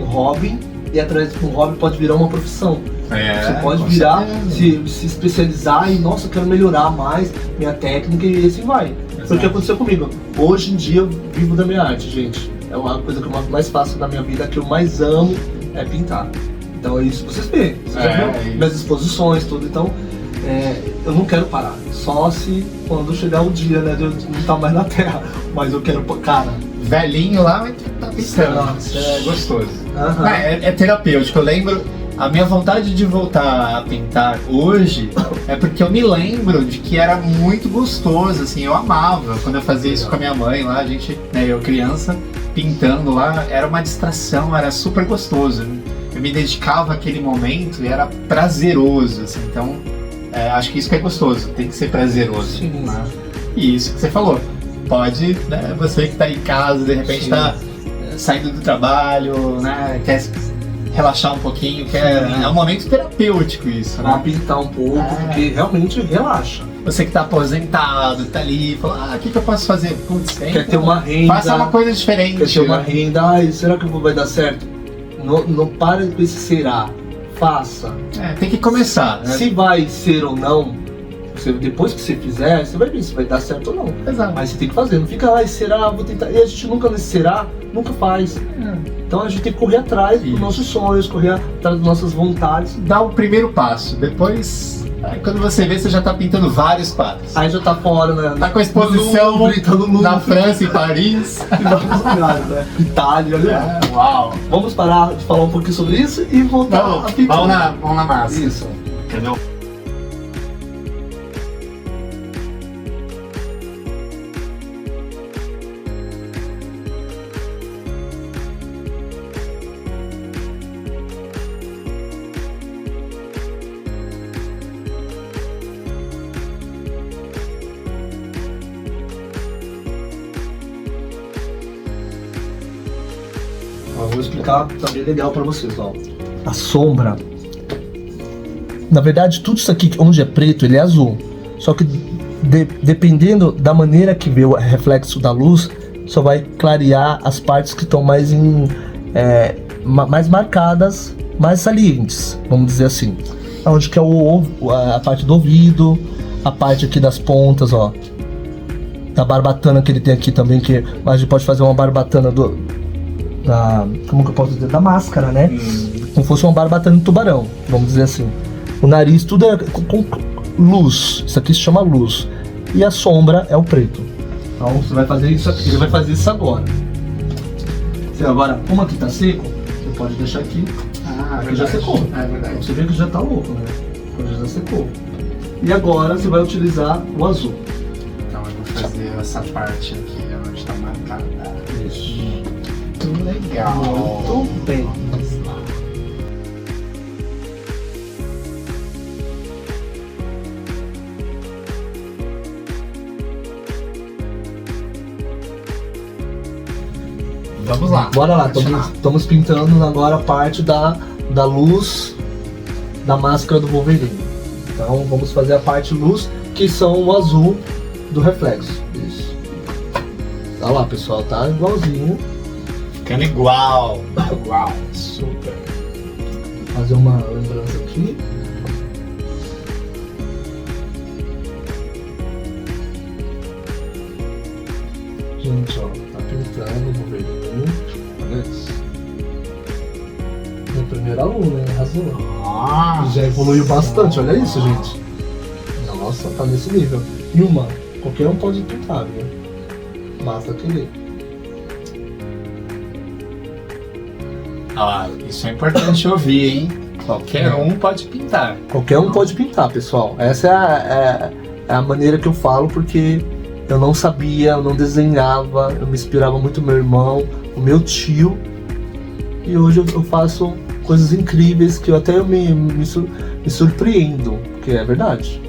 B: um hobby, e através de um hobby pode virar uma profissão. Você pode virar, se especializar e, nossa, eu quero melhorar mais minha técnica e assim vai. Foi o que aconteceu comigo. Hoje em dia eu vivo da minha arte, gente. É uma coisa que eu mais faço na minha vida, que eu mais amo é pintar. Então é isso que vocês veem. Vocês já viram minhas exposições, tudo. Então eu não quero parar. Só se quando chegar o dia, né, de eu não estar mais na terra. Mas eu quero, cara.
C: Velhinho lá, mas tá pintando. É gostoso. É terapêutico. Eu lembro. A minha vontade de voltar a pintar hoje é porque eu me lembro de que era muito gostoso, assim, eu amava quando eu fazia isso com a minha mãe lá, a gente, né, eu criança, pintando lá, era uma distração, era super gostoso. Eu me dedicava àquele momento e era prazeroso, assim, então acho que isso que é gostoso, tem que ser prazeroso.
B: Sim.
C: Né? E isso que você falou, pode, né, você que tá em casa, de repente tá saindo do trabalho, né, quer relaxar um pouquinho, que é um momento terapêutico isso, né?
B: Pintar um pouco, porque realmente relaxa.
C: Você que tá aposentado, tá ali, fala, o que eu posso fazer? Putz,
B: quer ter uma renda.
C: Faça uma coisa diferente.
B: Quer ter uma renda, será que vai dar certo? Não para com esse será, faça.
C: Tem que começar, né?
B: Se vai ser ou não, depois que você fizer, você vai ver se vai dar certo ou não.
C: Exato.
B: Mas você tem que fazer, não fica será, vou tentar. E a gente nunca nesse será, nunca faz. Então a gente tem que correr atrás dos nossos sonhos, correr atrás das nossas vontades.
C: Dá o primeiro passo, depois Aí quando você vê, você já tá pintando vários quadros.
B: Aí já tá fora, né?
C: Tá com a exposição
B: Louvre, tá no Louvre.
C: na França, em Paris.
B: Em vários lugares, né? Itália, olha.
C: Uau!
B: Vamos parar de falar um pouquinho sobre isso e voltar a pintura.
C: Vamos na massa.
B: Isso.
C: Cadê o...
B: Eu vou explicar também legal pra vocês, ó. A sombra. Na verdade, tudo isso aqui onde é preto, ele é azul. Só que dependendo da maneira que vê o reflexo da luz, só vai clarear as partes que estão mais mais marcadas, mais salientes, vamos dizer assim. Onde que é a parte do ouvido, a parte aqui das pontas, ó. Da barbatana que ele tem aqui também, que a gente pode fazer uma barbatana como que eu posso dizer? Da máscara, né? Como fosse uma barbatana de tubarão, vamos dizer assim. O nariz, tudo é com luz. Isso aqui se chama luz. E a sombra é o preto. Então você vai fazer isso aqui. Ele vai fazer isso agora. Agora, como aqui tá seco, você pode deixar aqui. Aqui já secou.
C: É verdade.
B: Você vê que já tá louco, né? Já secou. E agora você vai utilizar o azul.
C: Então eu vou fazer essa parte aqui onde tá marcada.
B: Isso.
C: Muito legal.
B: Muito bem.
C: Vamos lá. Vamos lá.
B: Bora lá, estamos pintando agora a parte da luz da máscara do Wolverine. Então vamos fazer a parte luz, que são o azul do reflexo. Isso. Tá lá, pessoal, tá igualzinho.
C: Ficando igual. Igual. Super.
B: Fazer uma lembrança aqui. Gente, ó, tá pintando o Wolverine. Olha isso. Meu primeiro aluno, hein? Arrasou.
C: Nossa.
B: Já evoluiu bastante, olha isso, gente. Nossa, tá nesse nível. E qualquer um pode pintar, viu? Basta querer.
C: Isso é importante ouvir, hein? Qualquer um pode pintar.
B: Qualquer um pode pintar, pessoal. Essa é a maneira que eu falo, porque eu não sabia, eu não desenhava, eu me inspirava muito no meu irmão, o meu tio. E hoje eu faço coisas incríveis que eu até me surpreendo, porque é verdade.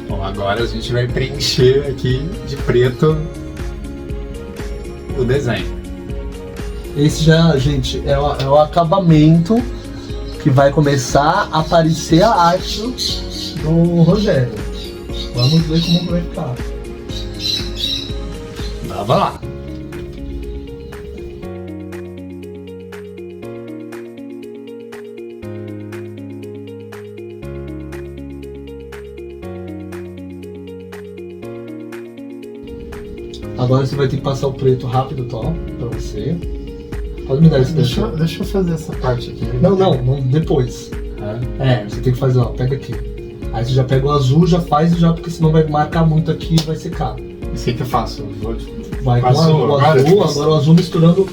C: Bom, agora a gente vai preencher aqui de preto o desenho.
B: Esse já, gente, é o acabamento que vai começar a aparecer a arte do Rogério. Vamos ver como vai ficar.
C: Vamos lá.
B: Agora você vai ter que passar o preto rápido, Tó, pra você. Pode me dar esse
C: Deixa eu fazer essa parte aqui.
B: Não, depois. Você tem que fazer, ó, pega aqui. Aí você já pega o azul, já faz e já, porque senão vai marcar muito aqui e vai secar.
C: Isso aí que eu faço.
B: Vai com
C: Azul,
B: o azul, agora o azul misturando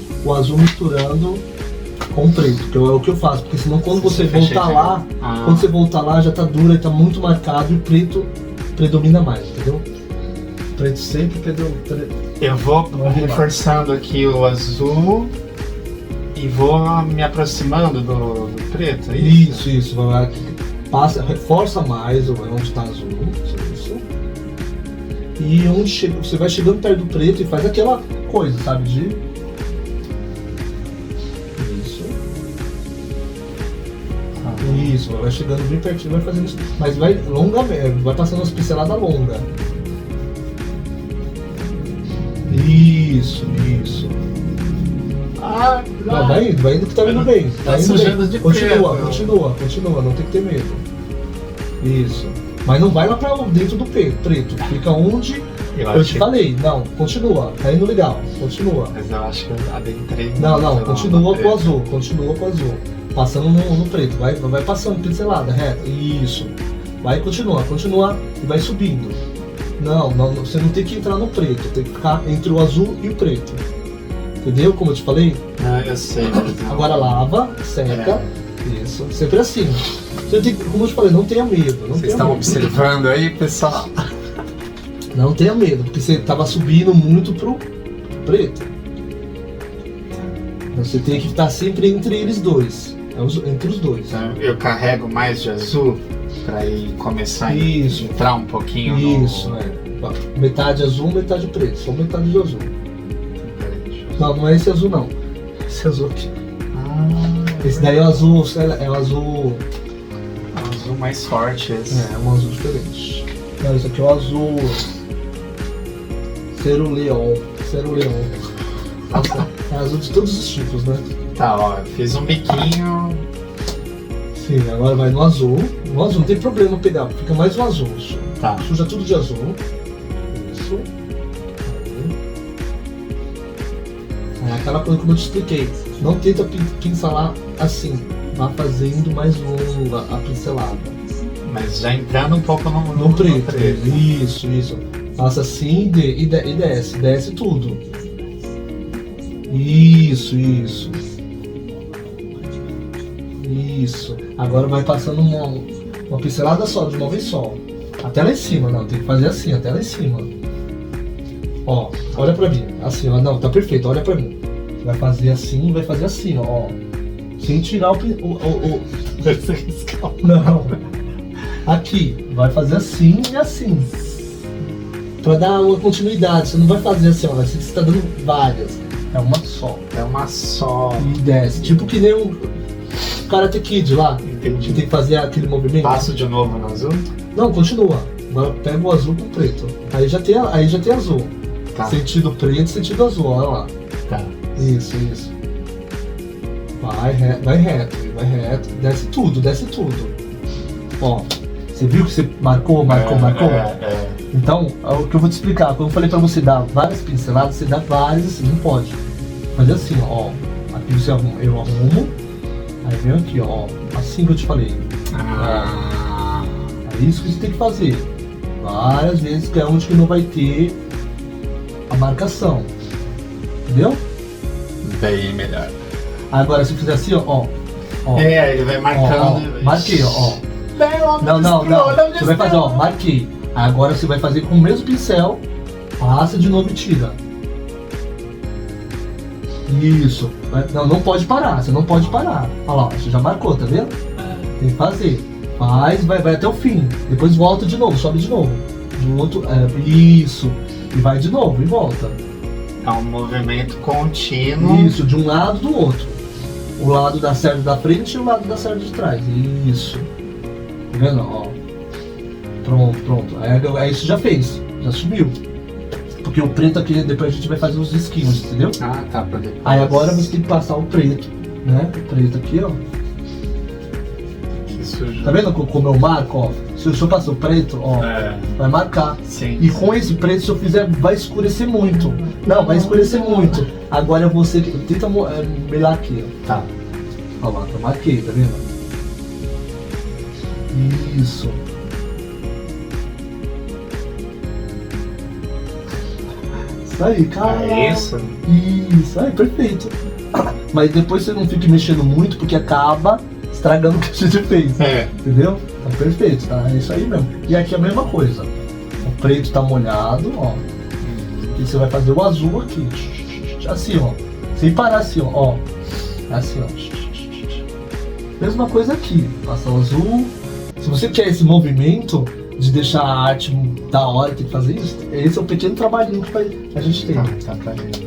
B: com o preto, que é o que eu faço, porque senão quando você voltar lá, quando você voltar lá já tá duro e tá muito marcado e o preto predomina mais, entendeu? O preto sempre predomina.
C: Eu vou reforçando aqui o azul e vou me aproximando do preto, é isso?
B: Isso, vai, reforça mais onde está azul, isso. E onde você vai chegando perto do preto e faz aquela coisa, sabe, Isso, vai chegando bem pertinho, vai fazendo isso, mas vai longamente, vai passando umas pinceladas longas. Isso. Não, vai indo que tá indo bem.
C: Tá sujando de
B: Continua, não tem que ter medo. Isso. Mas não vai lá pra dentro do preto. Fica onde eu te falei. Não, continua. Tá indo legal. Continua.
C: Mas eu acho que eu adentrei.
B: Não, continua com o azul. Continua com o azul. Passando no preto. Vai passando, pincelada, reto. Isso. Vai continuar. E vai subindo. Não, você não tem que entrar no preto. Tem que ficar entre o azul e o preto. Entendeu como eu te falei?
C: Ah, eu sei.
B: Agora lava, seca. Isso. Sempre assim. Você tem, como eu te falei, não tenha medo.
C: Vocês estão observando aí, pessoal?
B: Não tenha medo, porque você estava subindo muito pro preto. Você tem que estar sempre entre eles dois. Entre os dois.
C: Então, eu carrego mais de azul para ir começar a
B: Isso.
C: entrar um pouquinho
B: Isso, no... Metade azul, metade preto. Só metade de azul. Não é esse azul não. Esse azul aqui. Esse daí é o azul. É o azul.
C: O azul mais forte esse.
B: É um azul diferente. Não, esse aqui é o azul. Ceruleon. É azul de todos os tipos, né?
C: Tá, ó, eu fiz um biquinho.
B: Sim, agora vai no azul. No azul não tem problema pegar, fica mais no azul.
C: Tá.
B: Suja tudo de azul. Isso. É aquela coisa como eu te expliquei. Não tenta pincelar assim. Vá fazendo mais longa a pincelada.
C: Mas já entrando um pouco
B: no preto. Isso. Passa assim e desce. Desce tudo. Isso. Agora vai passando uma pincelada só, de uma vez só. Até lá em cima, não. Tem que fazer assim, até lá em cima. Ó, olha pra mim. Assim, ó. Não, tá perfeito, olha pra mim. Vai fazer assim, ó. Sem tirar o... Não. Aqui, vai fazer assim e assim. Pra dar uma continuidade. Você não vai fazer assim, ó. Você tá dando várias. É uma só. E desce. Tipo que nem o Karate Kid lá.
C: Entendi.
B: Que tem que fazer aquele movimento.
C: Passo de novo no azul?
B: Não, continua. Agora pega o azul com o preto. Aí já tem azul.
C: Tá.
B: Sentido preto, sentido azul. Olha lá.
C: Tá.
B: Isso. Vai reto. Desce tudo. Ó, você viu que você marcou?
C: É.
B: Então, é o que eu vou te explicar. Quando eu falei pra você dar várias pinceladas, você dá várias assim, não pode. Fazer assim, ó. Aqui eu arrumo. Aí vem aqui, ó. Assim que eu te falei. É isso que você tem que fazer. Várias vezes, que é onde que não vai ter a marcação. Entendeu?
C: Bem melhor.
B: Agora, se fizer assim, ó.
C: Ele vai marcando.
B: Marquei, ó. Não. Você vai fazer, ó, marquei. Agora você vai fazer com o mesmo pincel, passa de novo e tira. Isso. Não pode parar, você não pode parar. Olha lá, você já marcou, tá vendo? Tem que fazer. Vai até o fim. Depois volta de novo, sobe de novo. Do outro, isso. E vai de novo, e volta.
C: É um movimento contínuo.
B: Isso, de um lado do outro. O lado da cerda da frente e o lado da cerda de trás. Isso. Tá vendo? Ó. Pronto. Aí isso já fez. Já subiu. Porque o preto aqui, depois a gente vai fazer os risquinhos, entendeu?
C: Ah, tá. Pra depois.
B: Aí agora você tem que passar o preto, né? O preto aqui, ó.
C: Que sujo.
B: Tá vendo como eu marco, ó? Se eu passar o preto, ó, vai marcar.
C: Sim.
B: E com esse preto, se eu fizer, vai escurecer muito. Não, vai escurecer muito. Agora você tenta melar aqui, ó.
C: Tá.
B: Olha lá, eu marquei, tá vendo? Isso. Isso aí, cara.
C: É isso?
B: Isso aí, perfeito. Mas depois você não fique mexendo muito, porque acaba estragando o que a gente fez. Entendeu? Tá perfeito, tá? É isso aí mesmo. E aqui é a mesma coisa. O preto tá molhado, ó. E você vai fazer o azul aqui. Assim, ó. Sem parar assim, ó. Assim, ó. Mesma coisa aqui. Passa o azul. Se você quer esse movimento de deixar a arte da hora, tem que fazer isso. Esse é o pequeno trabalhinho que a gente tem.
C: Tá pra mim.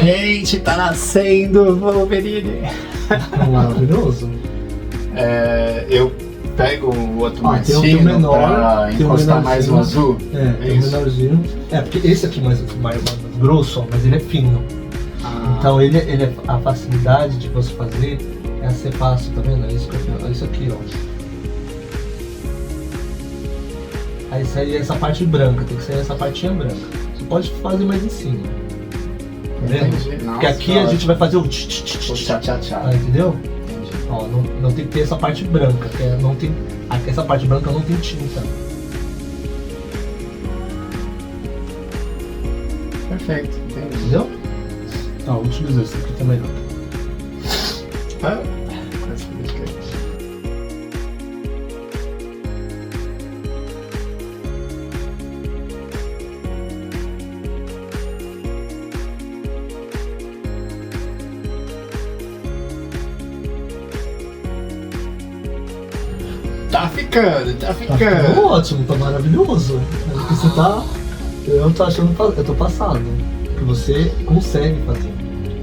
C: Gente, tá nascendo Wolverine.
B: Maravilhoso.
C: Eu pego o outro mais
B: tem o
C: fino
B: menor,
C: pra
B: tem o
C: encostar mais no azul.
B: Tem o menorzinho. Porque esse aqui mais grosso, ó, mas ele é fino. Então ele a facilidade de você fazer é ser fácil, tá vendo? Isso aqui, ó. Aí sai essa parte branca, tem que sair essa partinha branca. Você pode fazer mais em cima. Tá vendo?
C: Entendi.
B: Porque aqui a gente vai fazer o
C: tchá-tchá-tchá.
B: entendeu?
C: Entendi.
B: Ó, não tem que ter essa parte branca, essa parte branca não tem tinta.
C: Perfeito, entendi.
B: Entendeu? Vou utilizar esse aqui também.
C: Quase que deixa cair. Tá ficando.
B: Tá ficando ótimo, tá maravilhoso. Você tá. Eu tô achando. Eu tô passado. Que você consegue fazer.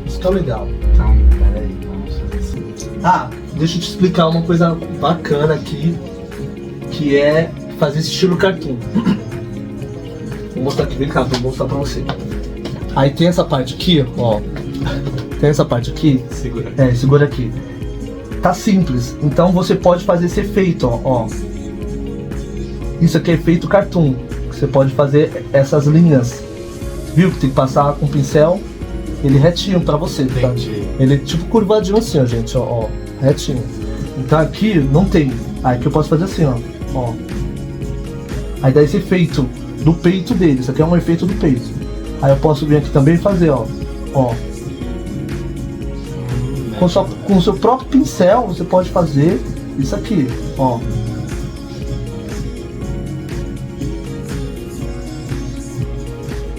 B: Isso que é legal.
C: Então, peraí, vamos fazer assim.
B: Deixa eu te explicar uma coisa bacana aqui. Que é fazer esse estilo cartoon. Vou mostrar aqui, vem cá, vou mostrar pra você. Aí tem essa parte aqui, ó. Tem essa parte aqui.
C: Segura.
B: Segura aqui. Tá simples, então você pode fazer esse efeito, ó. Isso aqui é efeito cartoon. Você pode fazer essas linhas. Viu que tem que passar com o pincel, ele retinho pra você, tá?
C: Entendi.
B: Ele é tipo curvadinho assim, ó, gente, ó, retinho. Então aqui não tem. Aí aqui eu posso fazer assim, ó. Aí dá esse efeito do peito dele. Isso aqui é um efeito do peito. Aí eu posso vir aqui também e fazer, ó. Com o seu próprio pincel, você pode fazer isso aqui, ó.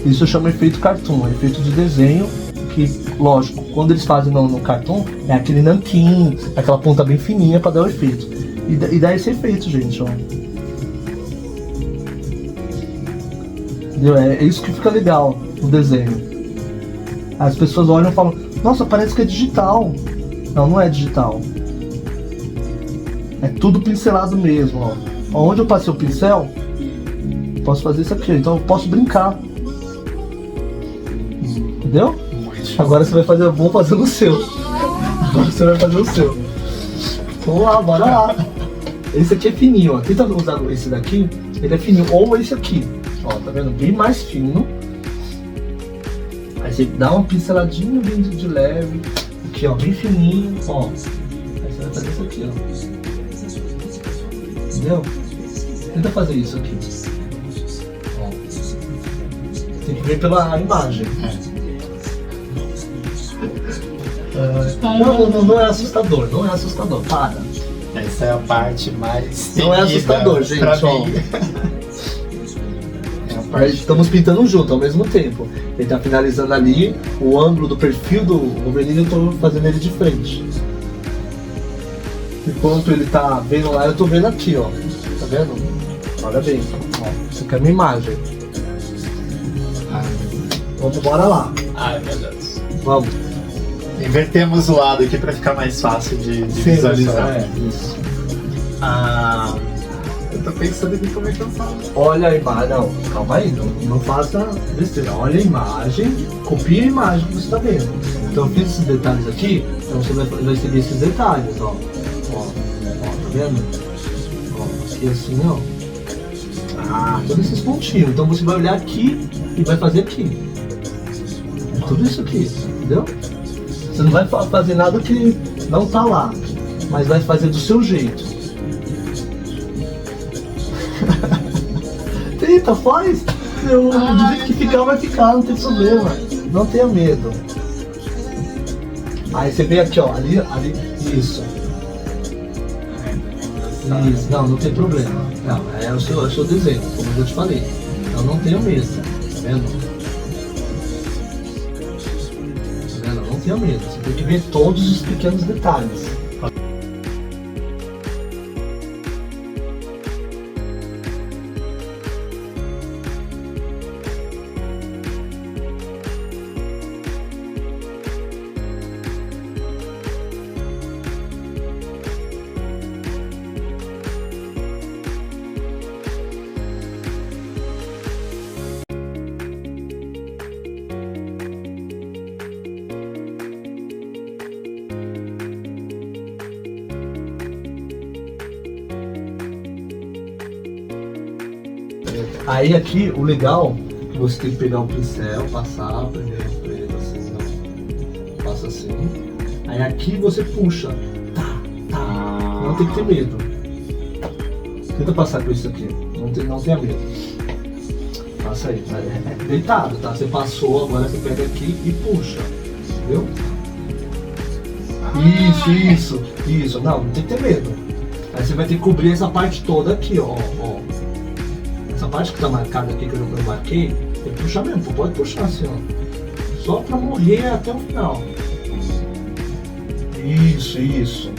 B: Isso eu chamo efeito cartoon, efeito de desenho, que, lógico, quando eles fazem no cartoon, é aquele nanquim, aquela ponta bem fininha para dar o efeito. E dá esse efeito, gente, ó. Entendeu? É isso que fica legal no desenho. As pessoas olham e falam, nossa, parece que é digital. Não, não é digital. É tudo pincelado mesmo, ó. Onde eu passei o pincel, posso fazer isso aqui, então eu posso brincar. Entendeu? Agora você vai fazer, vamos fazer no seu. Agora você vai fazer o seu. Vamos lá, bora lá. Esse aqui é fininho, ó. Tenta usar esse daqui, ele é fininho. Ou esse aqui, ó, tá vendo? Bem mais fino. Aí você dá uma pinceladinha bem de leve. Aqui, ó, bem fininho, ó. Aí você vai fazer isso aqui, ó. Entendeu? Tenta fazer isso aqui. Ó. Tem que ver pela imagem. Não é assustador, não é assustador, para.
C: Essa é a parte mais.
B: Não é assustador, gente, ó. Estamos pintando junto ao mesmo tempo. Ele tá finalizando ali o ângulo do perfil do Wolverine, eu tô fazendo ele de frente. Enquanto ele tá vendo lá, eu tô vendo aqui, ó. Tá vendo? Olha bem, ó. Isso aqui é a minha imagem. Vamos embora lá.
C: Ai, meu Deus.
B: Vamos.
C: Invertemos o lado aqui pra ficar mais fácil de visualizar.
B: Isso.
C: Eu tô pensando aqui como é que eu falo.
B: Olha a imagem, não, calma aí, não faça besteira. Olha a imagem, copia a imagem que você está vendo. Então eu fiz esses detalhes aqui, então você vai seguir esses detalhes, ó. Ó, tá vendo? Ó, aqui assim, ó. Todos esses pontinhos. Então você vai olhar aqui e vai fazer aqui. Tudo isso aqui, entendeu? Você não vai fazer nada que não tá lá, mas vai fazer do seu jeito. Tenta, faz! Do jeito que ficar, vai ficar, não tem problema. Não tenha medo. Aí você vem aqui, ó, ali, isso. Isso, não tem problema. Não, é o seu desenho, como eu te falei. Então não tenha medo, tá vendo? Tá vendo? Não tenha medo, você tem que ver todos os pequenos detalhes. Aí aqui, o legal, você tem que pegar o pincel, passar primeiro por ele assim, ó. Passa assim. Aí aqui você puxa. Tá. Não tem que ter medo. Tenta passar com isso aqui. Não tenha medo. Passa aí. É deitado, tá? Você passou, agora você pega aqui e puxa. Entendeu? Isso. Não tem que ter medo. Aí você vai ter que cobrir essa parte toda aqui, ó. Essa parte que tá marcada aqui, que eu marquei, tem que puxar mesmo. Pode puxar assim, ó. Só pra morrer até o final. Isso.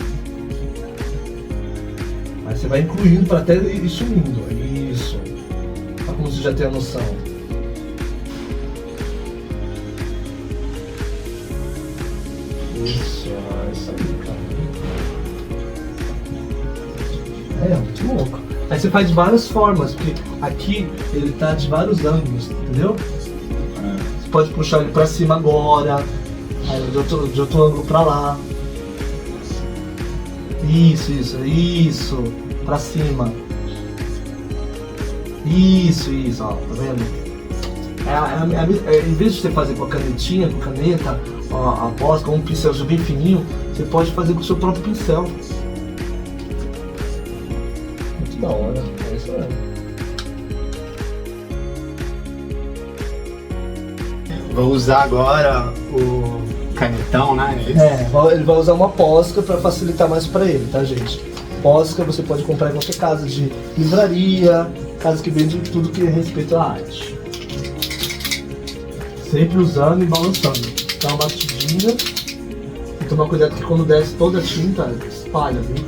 B: Aí você vai incluindo pra até ir sumindo. Isso. Olha como você já tem a noção. Isso aí, cara. É muito louco. Aí você faz de várias formas, porque aqui ele tá de vários ângulos, entendeu? Você pode puxar ele pra cima agora, aí de outro ângulo pra lá. Isso, pra cima. Isso, ó, tá vendo? Em vez de você fazer com a canetinha, com a caneta, a posca, um pincelzinho bem fininho, você pode fazer com o seu próprio pincel. Muito da hora, é isso aí.
C: Vou usar agora o canetão, né?
B: Ele vai usar uma posca para facilitar mais para ele, tá, gente? Posca você pode comprar em qualquer casa de livraria, casa que vende tudo que respeita a arte. Sempre usando e balançando. Dá uma batidinha. E tomar cuidado que quando desce toda a tinta, espalha, viu?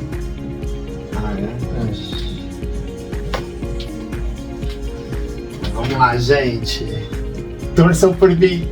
C: Vamos lá, gente. Torçam por mim.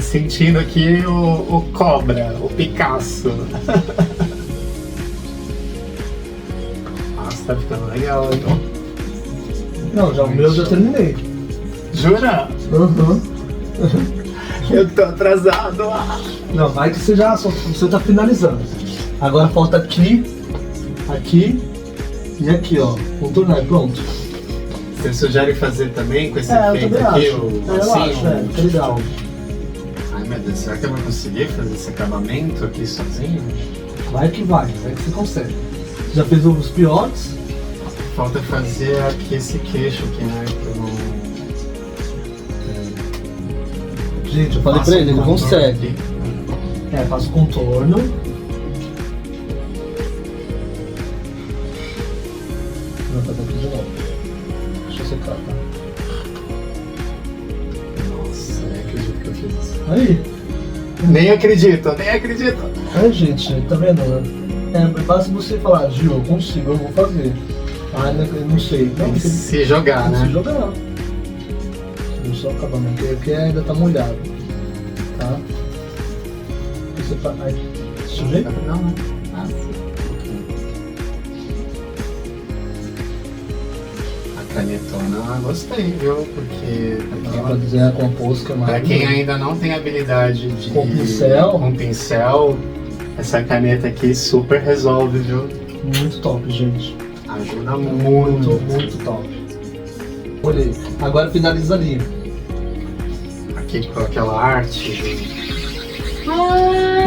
C: Sentindo aqui o Cobra, o Picasso. Nossa, tá ficando legal, hein?
B: Não, já o meu já terminei.
C: Jura?
B: Uhum.
C: Eu tô atrasado.
B: Não, vai que você tá finalizando. Agora falta aqui e aqui, ó. Contornar, pronto.
C: Você sugere fazer também com esse
B: eu
C: efeito
B: também
C: aqui?
B: acho. Eu acho, fica legal.
C: Ai meu Deus, será que eu vou conseguir fazer esse acabamento aqui sozinho?
B: Vai que você consegue. Já fez os piores?
C: Falta fazer aqui esse queixo aqui, né? Que eu não...
B: Gente, eu falei pra ele consegue.
C: Aqui.
B: Faz o contorno. Vou fazer aqui de novo. Deixa eu secar, tá?
C: Nossa, nem acredito que eu fiz isso.
B: Aí.
C: Nem acredito.
B: Aí, gente, tá vendo, né? Basta você falar, Gil, eu consigo, eu vou fazer. Ah, eu não sei.
C: Tem que se jogar, né?
B: Se jogar. Não só o acabamento, porque ainda tá molhado. Tá? Você tá... Aí, deixa eu ver.
C: Não. Ah, sim. A canetona, gostei, viu? Porque...
B: Pra desenhar com a posca, mais.
C: Pra quem ainda não tem habilidade de...
B: Com
C: pincel, essa caneta aqui super resolve, viu?
B: Muito top, gente.
C: Ajuda muito.
B: Muito top. Olhei. Agora finaliza ali.
C: Aqui com aquela arte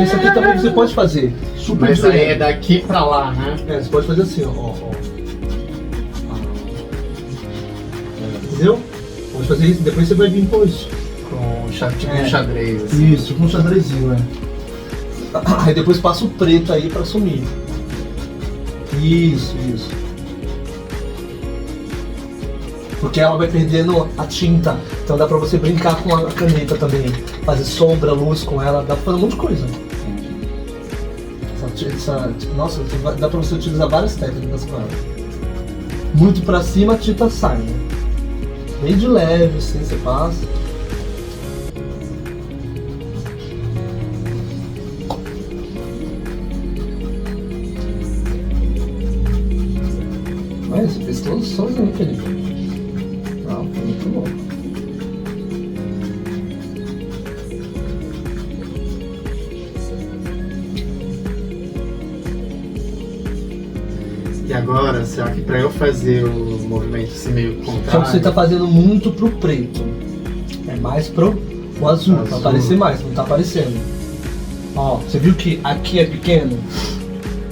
B: Esse aqui também você pode fazer. Super
C: Mas aí é
B: diferente.
C: daqui pra lá, né?
B: Você pode fazer assim, ó. Entendeu? Pode fazer isso, depois você vai vir com isso.
C: Com tipo um xadrez, assim.
B: Isso, tipo um xadrezinho, né? Aí depois passa o preto aí pra sumir. Isso. Porque ela vai perdendo a tinta, então dá pra você brincar com a caneta também. Fazer sombra, luz com ela, dá pra fazer um monte de coisa. Nossa, dá pra você utilizar várias técnicas com ela. Muito pra cima a tinta sai, né? Bem de leve, assim, você passa. Olha, você fez todo sozinho, Felipe. Não, foi muito louco.
C: E agora, será que pra eu fazer o movimento assim meio contrário...
B: Só que você tá fazendo muito pro preto. É mais pro o azul, pra aparecer mais, não tá aparecendo. Ó, você viu que aqui é pequeno?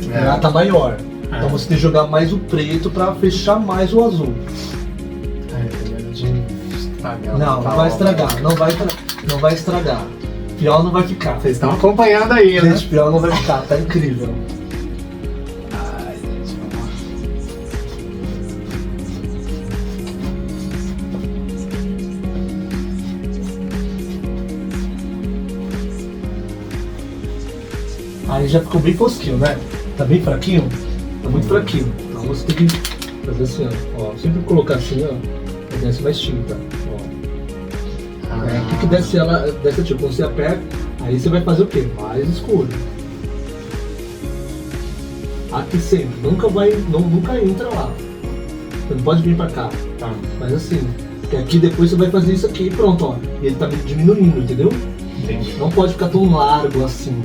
B: Lá tá maior. Então você tem que jogar mais o preto pra fechar mais o azul.
C: tem medo de estragar.
B: Não vai estragar, não vai estragar. Pior não vai ficar.
C: Vocês estão acompanhando aí, né?
B: Gente, pior não vai ficar, tá incrível.
C: Ai, gente, vamos lá.
B: Aí já ficou bem fosquinho, né? Tá bem fraquinho? Tá muito fraquinho. Então você tem que fazer assim, ó. Sempre colocar assim, ó. E desce mais tinta. Ó. O que desce ela, desce tipo, quando você aperta, aí você vai fazer o quê? Mais escuro. Aqui sempre, nunca entra lá. Você não pode vir pra cá.
C: Tá.
B: Mas assim, que aqui depois você vai fazer isso aqui e pronto, ó. E ele tá diminuindo, entendeu?
C: Entendi.
B: Não pode ficar tão largo assim.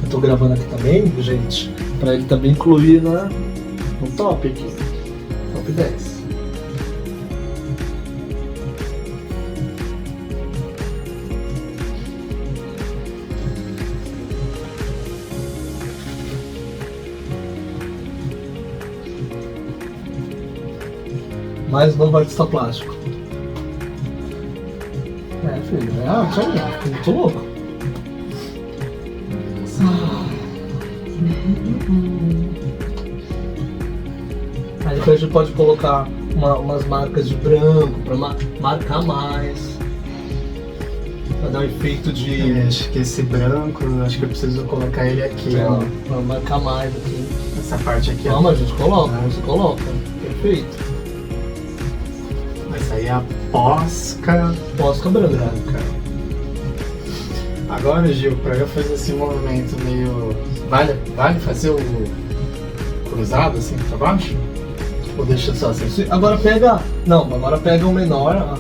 B: Eu tô gravando aqui também, gente, pra ele também incluir no top aqui. Top 10. Mais novo artista plástico. Filho, é arte aí, ó. Muito louco. Aí depois a gente pode colocar umas marcas de branco pra marcar mais. Pra dar um efeito de.
C: Acho que esse branco, acho que eu preciso colocar ele aqui, ó.
B: Pra marcar mais aqui.
C: Essa parte aqui, ó.
B: Não, mas a gente coloca, você coloca. Perfeito.
C: Mas aí é a posca
B: branca.
C: Agora, Gil, pra eu fazer esse movimento meio... Vale fazer o cruzado assim pra baixo? Ou deixa só assim?
B: Agora pega... Não, agora pega o menor.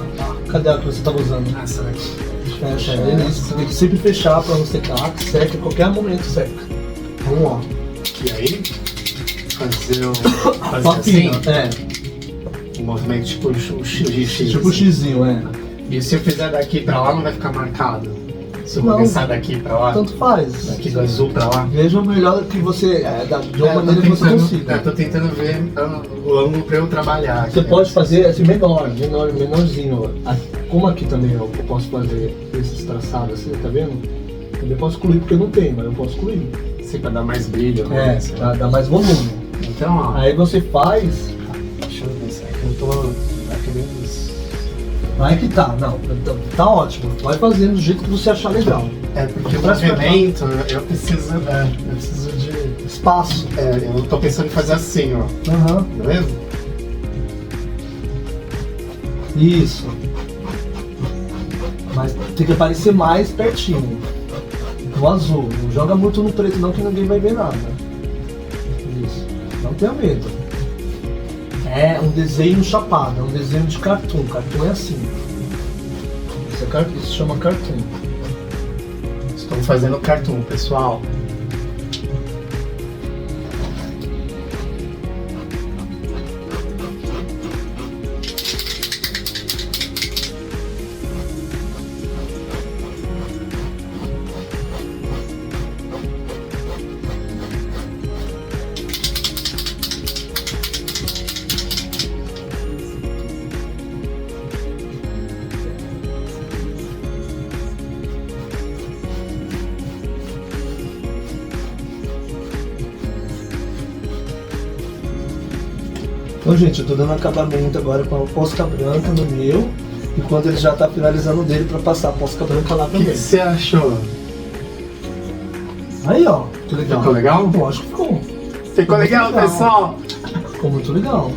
B: Cadê a que você tava usando?
C: Essa daqui.
B: Fecha ele. Você tem que sempre fechar pra não secar. Seca, a qualquer momento seca. Vamos lá.
C: E aí, fazer assim, o movimento tipo o X.
B: Tipo o xizinho,
C: E se eu fizer daqui pra lá, não vai ficar marcado? Se eu
B: Não.
C: começar daqui pra lá?
B: Tanto faz.
C: Daqui do azul pra lá?
B: Veja o melhor que você... de uma maneira que você consiga.
C: Eu tô tentando ver o ângulo pra eu trabalhar.
B: Você
C: aqui,
B: pode fazer assim menorzinho. Como aqui também eu posso fazer esses traçados assim, tá vendo? Também posso excluir porque não tem, mas eu posso excluir.
C: Assim, pra dar mais brilho. Né?
B: Pra dar mais volume.
C: Então, ó.
B: Aí você faz...
C: Deixa eu ver se é que eu tô...
B: Aí que tá, não, tá ótimo. Vai fazendo do jeito que você achar legal.
C: É porque o movimento, eu preciso de...
B: Espaço.
C: Eu tô pensando em fazer assim, ó. Beleza?
B: Isso. Mas tem que aparecer mais pertinho. No azul. Não joga muito no preto não, que ninguém vai ver nada. Isso. Não tenha medo. É um desenho chapado, é um desenho de cartoon. Cartoon é assim. Isso se chama cartoon.
C: Estou fazendo cartoon, pessoal.
B: Então, gente, eu tô dando acabamento agora com a posca branca no meu, enquanto ele já tá finalizando o dele pra passar a posca branca lá
C: O que
B: também.
C: você achou?
B: Aí, ó, que legal.
C: Ficou legal?
B: Eu acho que ficou.
C: Ficou legal,
B: legal.
C: pessoal?
B: Ficou muito legal.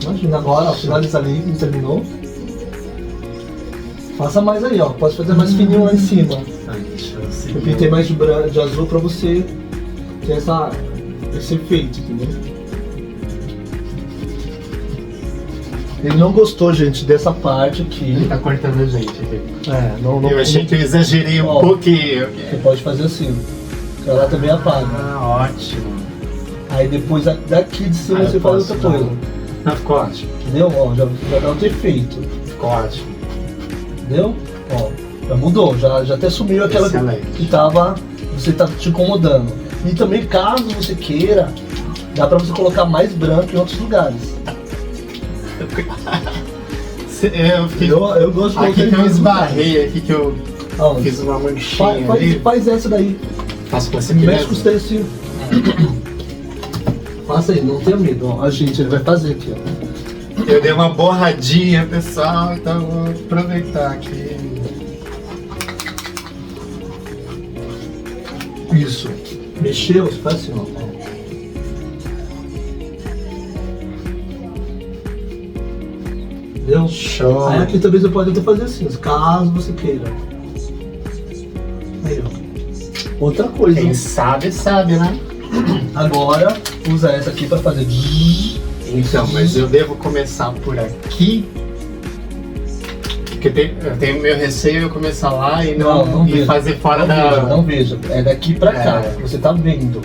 B: Imagina, agora, ó, finaliza ali, não terminou. Faça mais aí, ó. Pode fazer mais fininho lá em cima.
C: Deixa eu
B: Eu
C: seguir.
B: pintei mais de azul pra você ter esse efeito, entendeu? Ele não gostou, gente, dessa parte aqui.
C: Ele tá cortando a gente aqui.
B: Não,
C: Eu achei que eu exagerei um
B: Ó.
C: pouquinho.
B: Você pode fazer assim, que ela também apaga.
C: Ah, ótimo.
B: Aí depois daqui de cima
C: Ah,
B: você
C: eu
B: faz
C: posso
B: outra
C: dar.
B: coisa.
C: Não, ficou ótimo.
B: Entendeu? Ó, já dá outro efeito.
C: Ficou ótimo.
B: Entendeu? Ó, já mudou, já até sumiu aquela
C: Excelente.
B: que você tá te incomodando. E também, caso você queira, dá pra você colocar mais branco em outros lugares.
C: Eu fiquei.
B: Eu gosto de
C: Aqui que eu
B: mais
C: esbarrei, aqui que eu
B: lugares. Aonde?
C: fiz uma manchinha
B: Faz,
C: ali.
B: faz essa daí.
C: Faço com esse aqui
B: Mexe com os
C: mesmo.
B: três. Faça aí, não tenha medo. Ó, a gente, ele vai fazer aqui, ó.
C: Eu dei uma borradinha, pessoal, então eu vou aproveitar aqui.
B: Isso. Mexeu, você faz assim, ó. Entendeu?
C: Show.
B: Aí aqui também você pode até fazer assim, caso você queira. Aí, ó. Outra coisa.
C: Quem sabe, sabe, né?
B: Agora, usa essa aqui pra fazer.
C: Então, mas eu devo começar por aqui. Porque eu tenho meu receio de eu começar lá e não
B: veja.
C: fazer fora
B: Não
C: da.
B: veja, não veja. É daqui pra cá.
C: É.
B: Você tá vendo.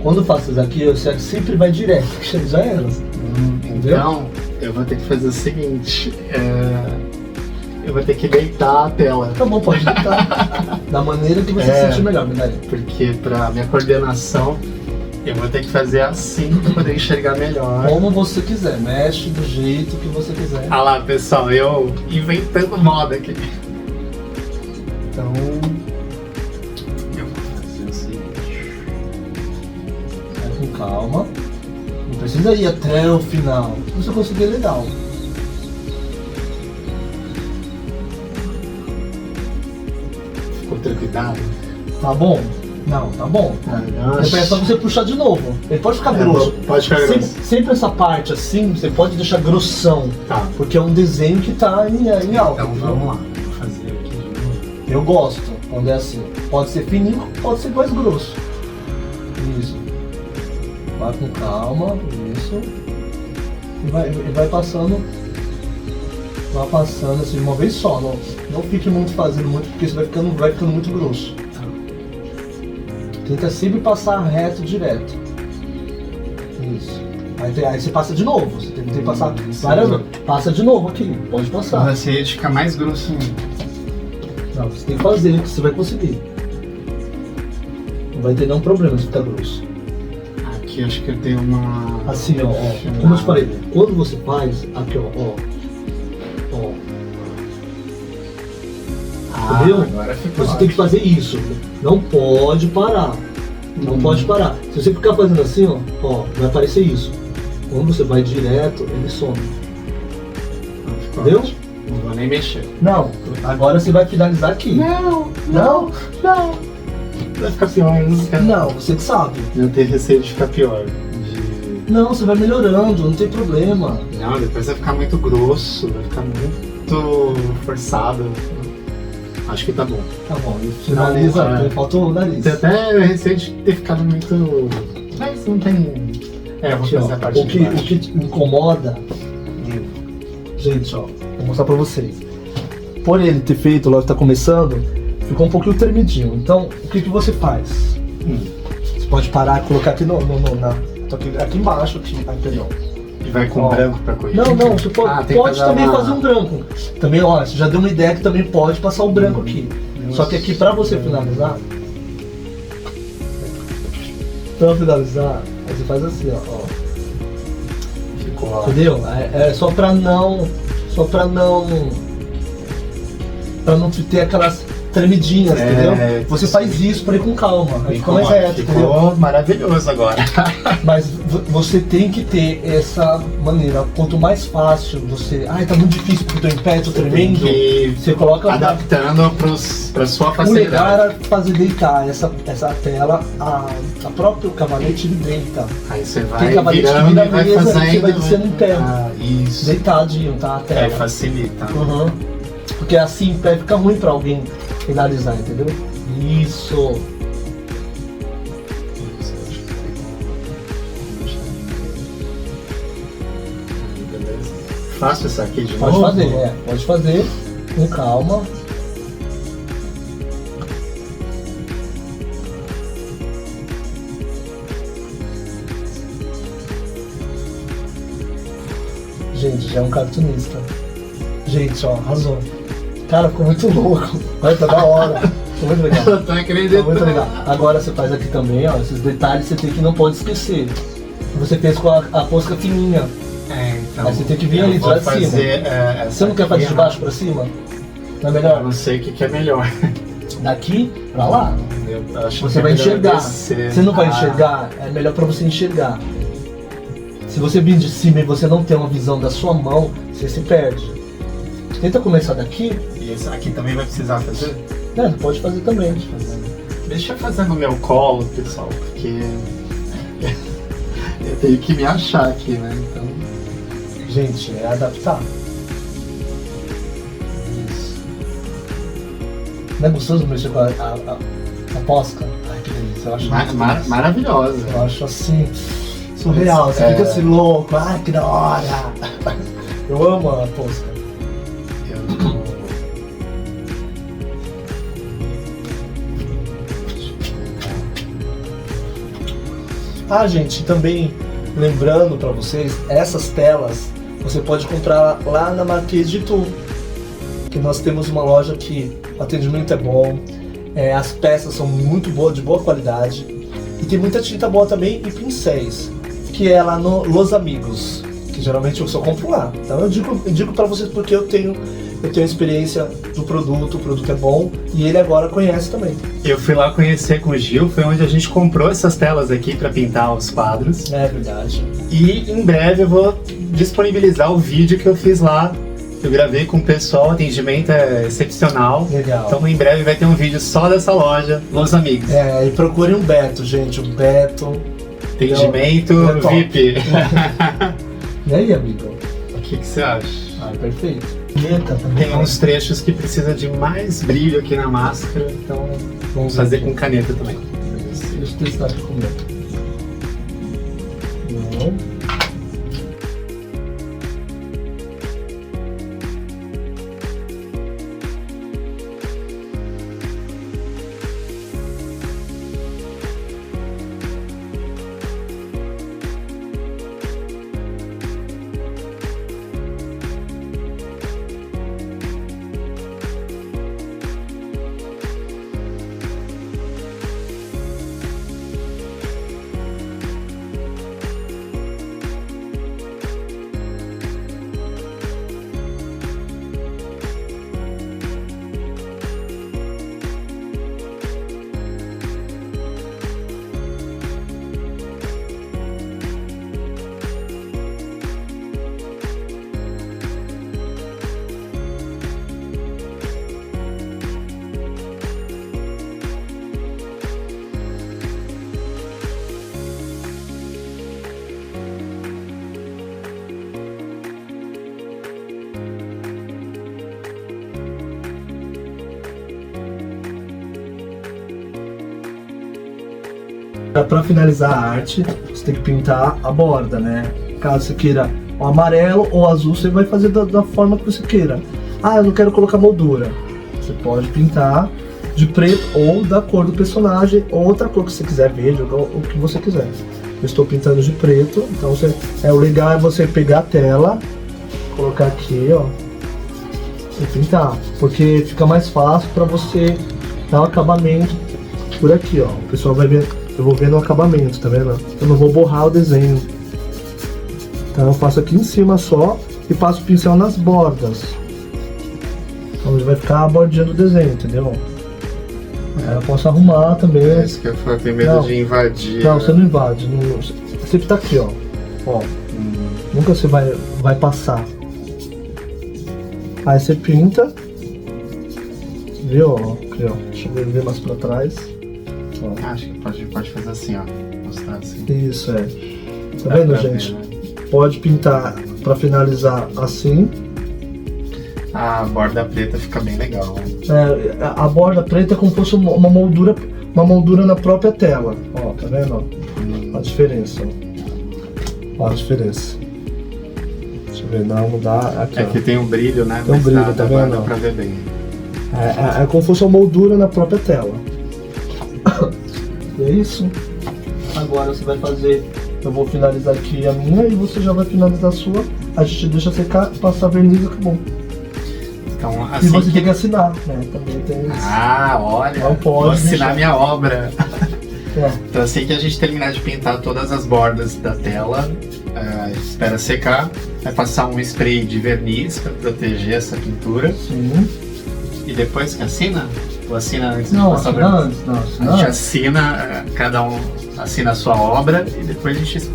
B: Quando faço isso aqui, você sempre vai direto. Já era.
C: Então, eu vou ter que fazer o seguinte. Eu vou ter que deitar a tela.
B: Tá bom, pode deitar. Da maneira que você
C: É.
B: sentir melhor, medalha.
C: Porque pra minha coordenação, eu vou ter que fazer assim pra poder enxergar melhor.
B: Como você quiser, mexe do jeito que você quiser.
C: Ah lá, pessoal, eu inventando moda aqui. Então, eu vou fazer o seguinte.
B: Vai com calma. Não precisa ir até o final. Se você conseguir, é legal.
C: Ficou tranquilidade?
B: Tá bom? Não, tá bom. Depois é só você puxar de novo. Ele pode ficar grosso.
C: Pode ficar
B: Sempre,
C: grosso.
B: sempre essa parte assim, você pode deixar grossão.
C: Tá.
B: Porque é um desenho que tá em alta.
C: Então vamos lá. Vou fazer aqui de novo.
B: Eu gosto quando é assim. Pode ser fininho, pode ser mais grosso. Isso. Vai com calma. Isso. E vai passando. Vai passando assim de uma vez só. Não fique muito fazendo muito, porque você vai ficando muito grosso.
C: Tá.
B: Tenta sempre passar reto direto. Isso. Aí você passa de novo. Você tem que passar várias vezes. Passa de novo aqui. Pode
C: O
B: passar.
C: receio de ficar mais grosso ainda.
B: Não, você tem que fazer, que você vai conseguir. Não vai ter nenhum problema se ficar grosso.
C: Aqui acho que eu tenho uma.
B: Assim, ó. Como eu te falei, quando você faz, aqui, ó. Entendeu?
C: Agora ficou.
B: Você tem que fazer isso. Não pode parar. Não pode parar. Se você ficar fazendo assim, ó, vai aparecer isso. Quando você vai direto, ele some. Entendeu?
C: Não vou nem mexer.
B: Não. Agora você vai finalizar aqui.
C: Não. Vai ficar pior, não.
B: Não, você que sabe.
C: Eu tenho receio de ficar pior.
B: Não, você vai melhorando, não tem problema.
C: Não, depois vai ficar muito grosso, vai ficar muito forçado. Acho que tá bom.
B: Tá bom, e finaliza,
C: Não,
B: porque faltou o nariz.
C: Tem até receio de ter ficado muito. Mas não tem. Eu vou
B: Aqui, ó,
C: fazer a parte
B: o
C: de
B: que
C: baixo.
B: te incomoda, gente, ó, vou mostrar pra vocês. Por ele ter feito, logo que tá começando, ficou um pouquinho tremidinho. Então, o que você faz? Você pode parar e colocar aqui aqui embaixo, aqui, perdão.
C: E vai com
B: Ó.
C: branco pra corrigir?
B: Não, você pode,
C: tem que
B: pode também
C: uma-
B: fazer um branco. Também, ó, você já deu uma ideia que também pode passar o branco aqui. Só que aqui, pra você finalizar, aí você faz assim, ó.
C: Ficou lá.
B: Entendeu? É só pra não ter tremidinhas, entendeu? Você faz isso pra ir com calma, aí fica mais reto, entendeu?
C: Ficou maravilhoso agora.
B: Mas você tem que ter essa maneira, quanto mais fácil você... Ai, tá muito difícil porque eu tô em pé, tô tremendo. Você coloca...
C: Adaptando pra sua
B: O
C: facilidade.
B: legal era fazer deitar essa tela, a próprio cavalete ele deita.
C: Aí você
B: Tem
C: vai
B: cavalete que
C: virando
B: vira
C: e vai
B: mesa,
C: fazendo.
B: você vai descendo em pé.
C: Isso.
B: Deitadinho, tá? A tela.
C: Facilita.
B: Uhum. Porque assim em pé fica ruim pra alguém finalizar, entendeu? Isso.
C: Faço isso aqui de
B: Pode
C: novo?
B: fazer, pode fazer com calma. Gente, já é um cartunista. Gente, ó, arrasou. Cara, ficou muito louco. Vai, tá da hora. Ficou muito legal.
C: Eu tô acreditando.
B: Ficou muito legal. Agora você faz aqui também, ó, esses detalhes você tem que não pode esquecer. Você fez com a posca fininha.
C: Então.
B: Aí você tem que vir ali de lá de cima. Você não quer fazer de baixo pra cima? Não é
C: Eu
B: melhor?
C: não sei o que é melhor.
B: Daqui pra lá.
C: Eu acho
B: Você
C: que é
B: vai
C: melhor
B: enxergar.
C: descer.
B: Você não vai enxergar, é melhor pra você enxergar. Se você vir de cima e você não ter uma visão da sua mão, você se perde. Tenta começar daqui.
C: E esse aqui também vai precisar fazer?
B: Pode fazer também.
C: Deixa eu fazer no meu colo, pessoal, porque eu tenho que me achar aqui, né? Então.
B: Gente, é adaptar.
C: Isso.
B: Não é gostoso mexer com a posca? Ai, que delícia. Eu acho muito delícia.
C: Maravilhosa.
B: Eu acho assim, surreal. Você fica assim louco. Ai, que da hora. Eu amo a posca. Ah, gente, também lembrando pra vocês, essas telas você pode comprar lá na Marquês de Tu, que nós temos uma loja que o atendimento é bom, as peças são muito boas, de boa qualidade, e tem muita tinta boa também e pincéis, que é lá no Los Amigos, que geralmente eu só compro lá. Então eu digo pra vocês porque eu tenho experiência do produto, o produto é bom e ele agora conhece também.
C: Eu fui lá conhecer com o Gil, foi onde a gente comprou essas telas aqui para pintar os quadros.
B: É verdade.
C: E em breve eu vou disponibilizar o vídeo que eu fiz lá. Eu gravei com o pessoal, o atendimento é excepcional.
B: Legal.
C: Então em breve vai ter um vídeo só dessa loja, Los Amigos.
B: E procurem o Beto, gente, o Beto.
C: Atendimento
B: é top.
C: VIP.
B: E aí, amigo?
C: O que você acha?
B: Perfeito. Caneta também.
C: Tem uns trechos que precisa de mais brilho aqui na máscara, então vamos fazer com caneta também.
B: Deixa eu testar aqui com o meu. Não. Para finalizar a arte, você tem que pintar a borda, né? Caso você queira o amarelo ou azul, você vai fazer da forma que você queira. Ah, eu não quero colocar moldura. Você pode pintar de preto ou da cor do personagem, ou outra cor que você quiser, verde, ou o que você quiser. Eu estou pintando de preto, então o legal é você pegar a tela, colocar aqui, ó, e pintar, porque fica mais fácil para você dar o acabamento por aqui, ó. O pessoal vai ver. Eu vou ver no acabamento, tá vendo? Eu não vou borrar o desenho. Então eu faço aqui em cima só e passo o pincel nas bordas. Onde vai ficar a bordinha do desenho, entendeu? Eu posso arrumar também.
C: É isso que eu falei, tem medo
B: Não.
C: de invadir.
B: Não, você não invade. Sempre tá aqui, ó. Nunca você vai passar. Aí você pinta. Viu? Ó, aqui, ó. Deixa eu ver mais pra trás. Ó.
C: Acho que pode fazer assim, ó. Mostrar assim.
B: Isso, é. Tá
C: Dá
B: vendo,
C: pra
B: gente?
C: ver, né?
B: Pode pintar pra finalizar assim.
C: A borda preta fica bem legal.
B: A borda preta é como se fosse uma moldura na própria tela. Ó, tá vendo? Ó? A diferença, ó. Ó a diferença. Deixa eu ver, não dá. Aqui,
C: Aqui
B: ó.
C: tem um brilho, né?
B: Tem um
C: Mas
B: brilho,
C: dá
B: tá vendo?
C: Dá pra ver bem.
B: É como se fosse uma moldura na própria tela. E é isso. Agora você vai fazer. Eu vou finalizar aqui a minha e você já vai finalizar a sua. A gente deixa secar, passar verniz e acabou.
C: Então,
B: E
C: assim
B: você tem que assinar, né? Também tem isso.
C: Ah, olha,
B: Não pode
C: vou assinar
B: deixar.
C: minha obra.
B: É.
C: Então assim que a gente terminar de pintar todas as bordas da tela, espera secar, vai passar um spray de verniz para proteger essa pintura
B: Sim.
C: e depois que assina? Ou assina antes
B: Não,
C: de passar o
B: assina
C: verniz?
B: antes, não,
C: A
B: assina
C: gente
B: antes.
C: assina, cada um assina a sua obra e depois a gente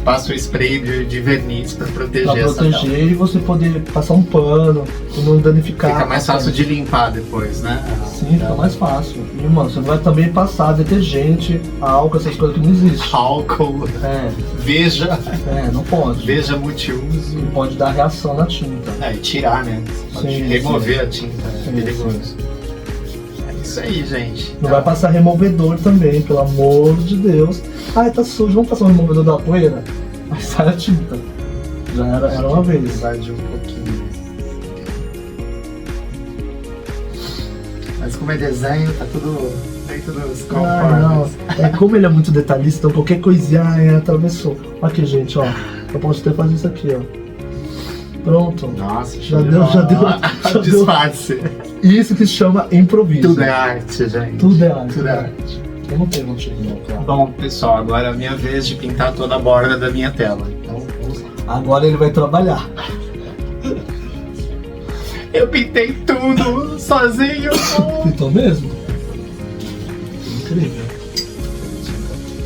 C: passa o spray de verniz para proteger
B: Pra
C: essa tela.
B: proteger e você poder passar um pano, pra não danificar.
C: Fica mais fácil de limpar depois, né?
B: Sim, fica mais fácil. E, mano, você não vai também passar detergente, álcool, essas coisas que não existem.
C: Álcool, veja
B: Não pode.
C: Veja multiuso.
B: E pode dar reação na tinta.
C: E tirar, né? Você pode
B: Sim,
C: remover
B: sim.
C: a tinta, é
B: Sim,
C: perigoso. É isso aí, gente.
B: Não vai passar removedor também, pelo amor de Deus. Ai, tá sujo, vamos passar um removedor da poeira? Aí sai a tinta. Já era uma vez.
C: Invade um pouquinho. Mas como é desenho, tá tudo dentro dos
B: Não.
C: conformes.
B: É como ele é muito detalhista, então qualquer coisinha, atravessou. Aqui, gente, ó. Eu posso até fazer isso aqui, ó. Pronto.
C: Nossa,
B: Já deu.
C: Disfarce.
B: Isso que se chama improviso.
C: Tudo é arte, gente.
B: Tudo é arte.
C: Tudo é arte.
B: Eu não tenho motivo, não, claro.
C: Bom, pessoal, agora é a minha vez de pintar toda a borda da minha tela. Então, vamos lá.
B: Agora ele vai trabalhar.
C: Eu pintei tudo sozinho.
B: Pintou mesmo? Incrível.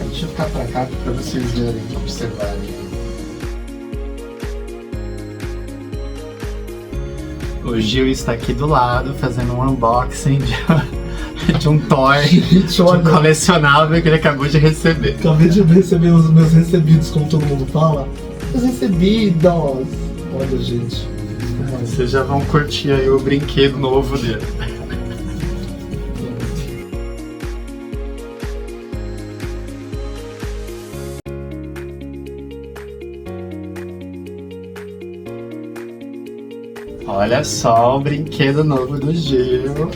C: Deixa eu ficar pra cá pra vocês verem, observarem. O Gil está aqui do lado fazendo um unboxing de um toy,
B: Gente,
C: de um
B: olha,
C: colecionável que ele acabou de receber.
B: acabei de receber os meus recebidos, como todo mundo fala. Os recebidos. Olha, gente.
C: Vocês já vão curtir aí o brinquedo novo dele. Olha só o brinquedo novo do Gil.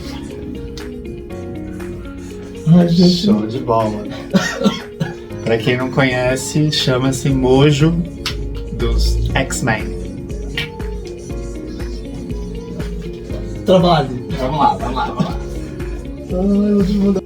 B: Ai, gente.
C: Show de bola. Pra quem não conhece, chama-se Mojo dos X-Men.
B: Trabalhe.
C: Vamos lá.
B: Ai, eu vou te mandar.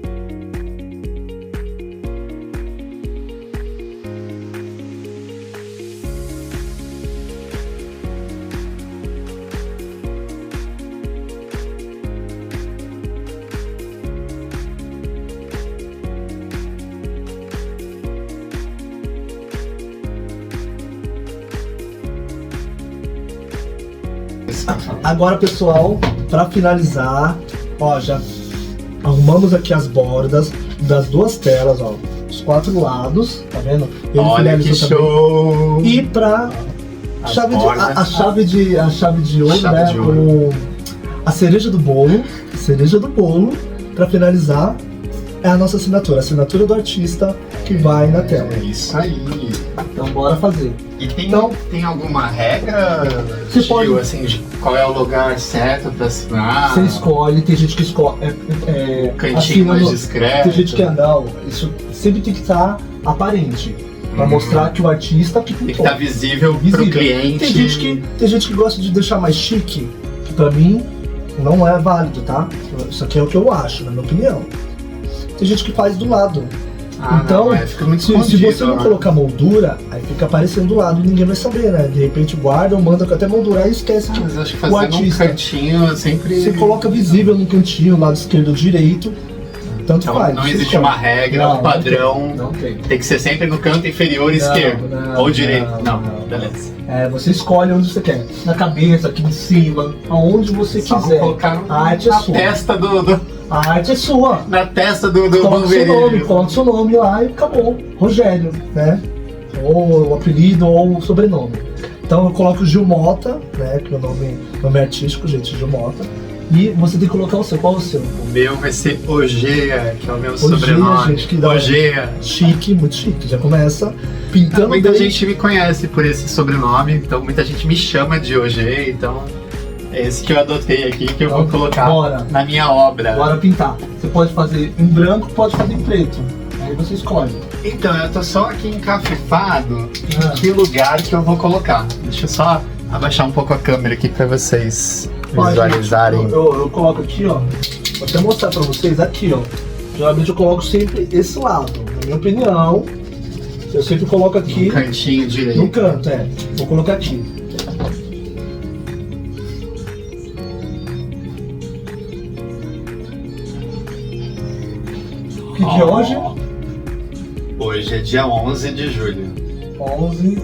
B: Agora, pessoal, para finalizar, ó, já arrumamos aqui as bordas das duas telas, ó, os 4 lados, tá vendo? Ele
C: Olha que
B: finalizou
C: show!
B: também. E para
C: As
B: chave
C: bordas.
B: a chave de ouro,
C: Chave
B: né?
C: de ouro.
B: A cereja do bolo, para finalizar, é a nossa assinatura, a assinatura do artista que vai na tela.
C: É isso aí.
B: Então, bora fazer.
C: E
B: Então-
C: tem alguma regra,
B: Você
C: Gil,
B: pode-
C: assim, de qual é o lugar certo pra assinar?
B: Você escolhe, tem gente que escolhe.
C: Cantinho
B: assina
C: mais
B: no-
C: discreto.
B: Tem gente que não, isso sempre tem que estar aparente. Pra mostrar que o artista que
C: Tem que
B: pintou.
C: estar visível, pro
B: Visível.
C: cliente.
B: Tem gente que gosta de deixar mais chique, que pra mim não é válido, tá? Isso aqui é o que eu acho, na minha opinião. Tem gente que faz do lado. Então,
C: fica muito
B: Se
C: escondido,
B: você não
C: né?
B: colocar moldura, aí fica aparecendo do lado e ninguém vai saber, né? De repente guarda ou manda até moldurar e esquece que
C: Mas acho que
B: o
C: fazendo um
B: artista.
C: cantinho sempre...
B: Você coloca visível no cantinho, lado esquerdo ou direito, tanto
C: Então
B: faz.
C: não
B: você
C: existe
B: escolhe.
C: uma regra,
B: Não,
C: um padrão.
B: Não tem.
C: Tem que ser sempre no canto inferior esquerdo.
B: Não,
C: ou direito.
B: não,
C: Beleza.
B: Você escolhe onde você quer. Na cabeça, aqui em cima, aonde você
C: Só
B: quiser.
C: vou colocar
B: A arte é
C: na
B: sua.
C: testa do.
B: A arte é sua.
C: Na testa do
B: Coloca seu nome,
C: Wolverine.
B: coloca seu nome lá e acabou. Rogério, né? Ou o apelido ou o sobrenome. Então eu coloco Gil Mota, né? Que é o nome artístico, gente, Gil Mota. E você tem que colocar o seu. Qual é o seu?
C: O meu vai ser Ogeia, que é o meu
B: Ogeia,
C: sobrenome.
B: gente, que dá-
C: Ogeia.
B: Chique, muito chique. Já começa pintando
C: Muita
B: bem.
C: gente me conhece por esse sobrenome, então muita gente me chama de Ogeia, então é esse que eu adotei aqui, que eu vou
B: Então,
C: colocar
B: bora.
C: na minha obra.
B: Bora pintar. Você pode fazer em branco, pode fazer em preto. Aí você escolhe.
C: Então, eu tô só aqui encafifado
B: Ah.
C: em que lugar que eu vou colocar. Deixa eu só abaixar um pouco a câmera aqui pra vocês visualizarem.
B: Eu coloco aqui, ó. Vou até mostrar pra vocês aqui, ó. Geralmente eu coloco sempre esse lado. Na minha opinião, eu sempre coloco aqui
C: No cantinho
B: no
C: direito.
B: canto, Vou colocar aqui. Que dia é hoje?
C: Hoje é dia 11 de julho.
B: 11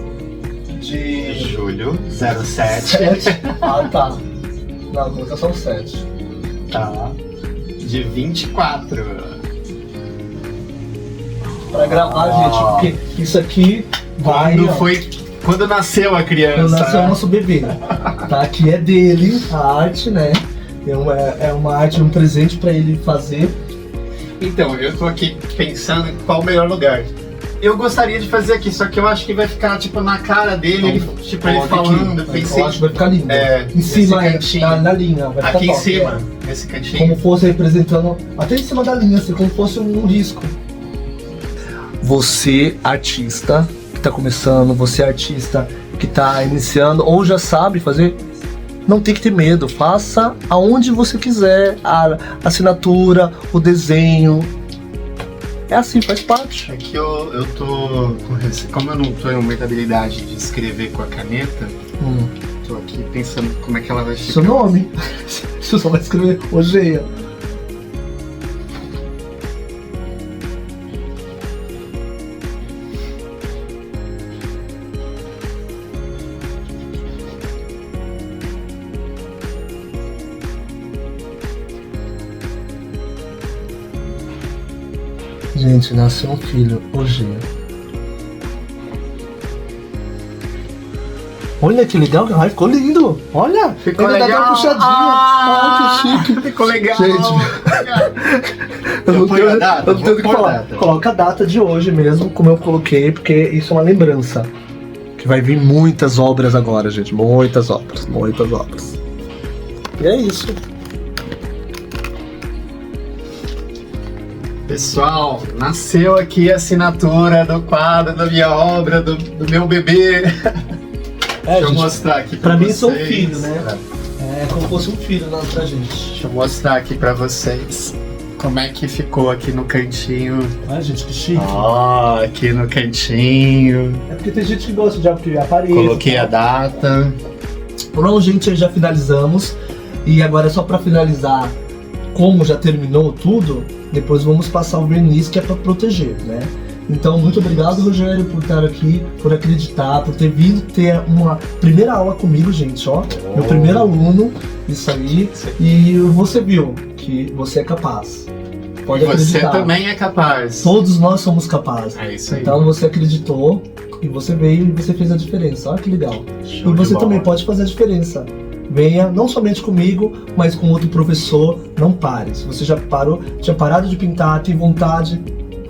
B: de
C: Julho 07.
B: 7. Ah, tá. Não, nunca são 7.
C: Tá. De 24.
B: Pra gravar, gente, porque isso aqui vai.
C: Quando nasceu a criança.
B: Quando nasceu o
C: né?
B: nosso bebê. Tá? Aqui é dele, a arte, né? É uma arte, um presente pra ele fazer.
C: Então, eu tô aqui pensando em qual o melhor lugar. Eu gostaria de fazer aqui, só que eu acho que vai ficar tipo na cara dele, ele
B: Coloca
C: falando.
B: aqui.
C: Pensei
B: Eu acho que vai ficar lindo.
C: É,
B: Em cima,
C: nesse cantinho.
B: na linha. Vai ficar
C: aqui em
B: top,
C: cima, nesse cantinho.
B: Como fosse representando, até em cima da linha, assim, como fosse um risco. Você, artista, que tá começando, você, artista, que tá iniciando, ou já sabe fazer, não tem que ter medo. Faça aonde você quiser, a assinatura, o desenho. É assim, faz parte.
C: Aqui eu tô com como eu não tenho muita habilidade de escrever com a caneta, tô aqui pensando como é que ela vai ficar.
B: Seu nome. Você só vai escrever Ogeia. Gente, nasceu um filho, Ogeia. Olha que legal, ai, ficou lindo. Olha,
C: Ficou
B: ainda dá
C: legal.
B: uma puxadinha. Ah, que chique.
C: Ficou legal.
B: Eu não
C: ponho
B: tenho,
C: a data,
B: eu não tenho o que
C: vou pôr
B: falar.
C: data.
B: Coloca a data de hoje mesmo, como eu coloquei, porque isso é uma lembrança. Que vai vir muitas obras agora, gente. Muitas obras, muitas obras. E é isso.
C: Pessoal, nasceu aqui a assinatura do quadro da minha obra, do meu bebê. Deixa eu mostrar aqui
B: pra mim são
C: vocês.
B: filhos, né? É como se fosse um filho pra gente.
C: Deixa eu mostrar aqui pra vocês como é que ficou aqui no cantinho.
B: Ai, gente, que chique.
C: Ó, aqui no cantinho.
B: É porque tem gente que gosta de aparelho.
C: Coloquei a data.
B: Bom, gente, já finalizamos. E agora é só pra finalizar, como já terminou tudo, depois vamos passar o verniz, que é pra proteger, né? Então, muito obrigado, Rogério, por estar aqui, por acreditar, por ter vindo ter uma primeira aula comigo, gente, ó. Meu primeiro aluno, isso aí. E você viu que você é capaz. Pode
C: Você
B: acreditar.
C: também é capaz.
B: Todos nós somos capazes.
C: É isso aí.
B: Então você acreditou e você veio e você fez a diferença. Olha que legal.
C: Show
B: E
C: de
B: você
C: bola.
B: também pode fazer a diferença. Venha não somente comigo, mas com outro professor. Não pare. Se você já parou, tinha parado de pintar, tem vontade,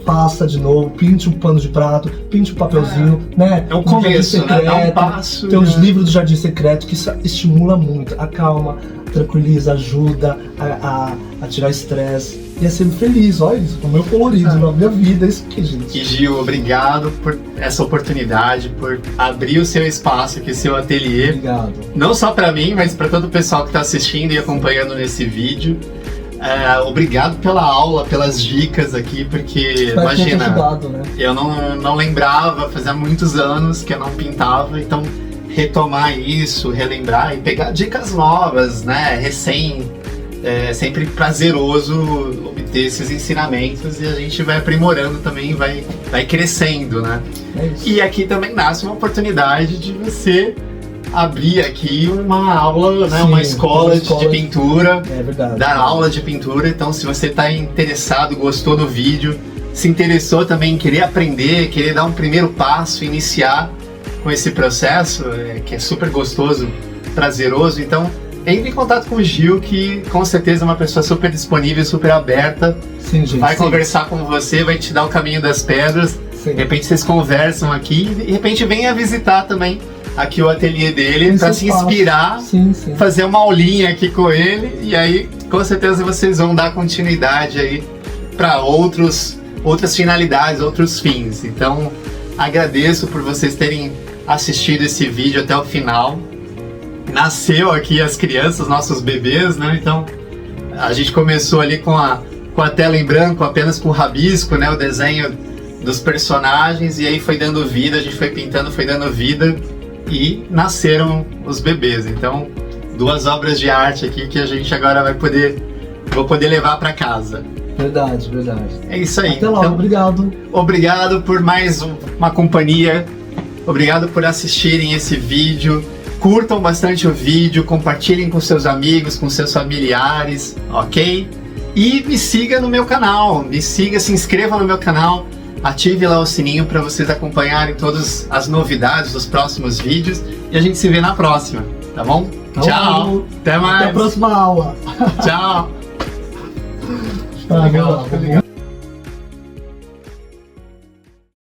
B: faça de novo. Pinte um pano de prato, pinte um papelzinho, né?
C: É o
B: Um jardim
C: começo, né? Dá um
B: secreto.
C: passo.
B: Tem os
C: né?
B: livros do Jardim Secreto que isso estimula muito, acalma, tranquiliza, ajuda a tirar estresse e a ser feliz. Olha isso, como eu colorido na minha vida, isso aqui, gente.
C: E Gil, obrigado por essa oportunidade, por abrir o seu espaço aqui, seu ateliê.
B: Obrigado.
C: Não só para mim, mas para todo o pessoal que está assistindo e acompanhando nesse vídeo. Obrigado pela aula, pelas dicas aqui, porque
B: Espero que tenha te
C: imagina,
B: ajudado, né?
C: eu não lembrava, fazia muitos anos que eu não pintava, então retomar isso, relembrar e pegar dicas novas, né, é sempre prazeroso obter esses ensinamentos e a gente vai aprimorando também, vai crescendo, né?
B: É isso.
C: E aqui também nasce uma oportunidade de você abrir aqui uma aula, né,
B: Sim,
C: uma escola
B: uma escola
C: de pintura,
B: É verdade.
C: dar aula de pintura. Então, se você está interessado, gostou do vídeo, se interessou também em querer aprender, querer dar um primeiro passo, iniciar com esse processo, que é super gostoso, prazeroso, então entre em contato com o Gil, que com certeza é uma pessoa super disponível, super aberta,
B: Sim, gente.
C: vai
B: sim,
C: conversar com você, vai te dar o caminho das pedras.
B: sim.
C: De repente vocês conversam aqui e de repente venha visitar também aqui o ateliê dele
B: Esse
C: para se
B: espaço.
C: inspirar,
B: Sim, sim.
C: fazer uma aulinha aqui com ele e aí com certeza vocês vão dar continuidade aí para outras finalidades, outros fins. Então agradeço por vocês terem assistido esse vídeo até o final. Nasceu aqui as crianças, nossos bebês, né? Então a gente começou ali com a tela em branco, apenas com o rabisco, né? O desenho dos personagens, e aí foi dando vida, a gente foi pintando, foi dando vida e nasceram os bebês. Então 2 obras de arte aqui que a gente agora vou poder levar para casa.
B: Verdade, verdade.
C: É isso aí.
B: Até lá,
C: Então,
B: obrigado.
C: obrigado por mais uma companhia. Obrigado por assistirem esse vídeo. Curtam bastante o vídeo, compartilhem com seus amigos, com seus familiares, ok? E me siga no meu canal, se inscreva no meu canal, ative lá o sininho para vocês acompanharem todas as novidades dos próximos vídeos e a gente se vê na próxima, tá bom?
B: Tá
C: Tchau,
B: bom.
C: até mais.
B: Até a próxima aula.
C: Tchau.
B: Tá,
C: Legal,
B: vamos lá, vamos lá.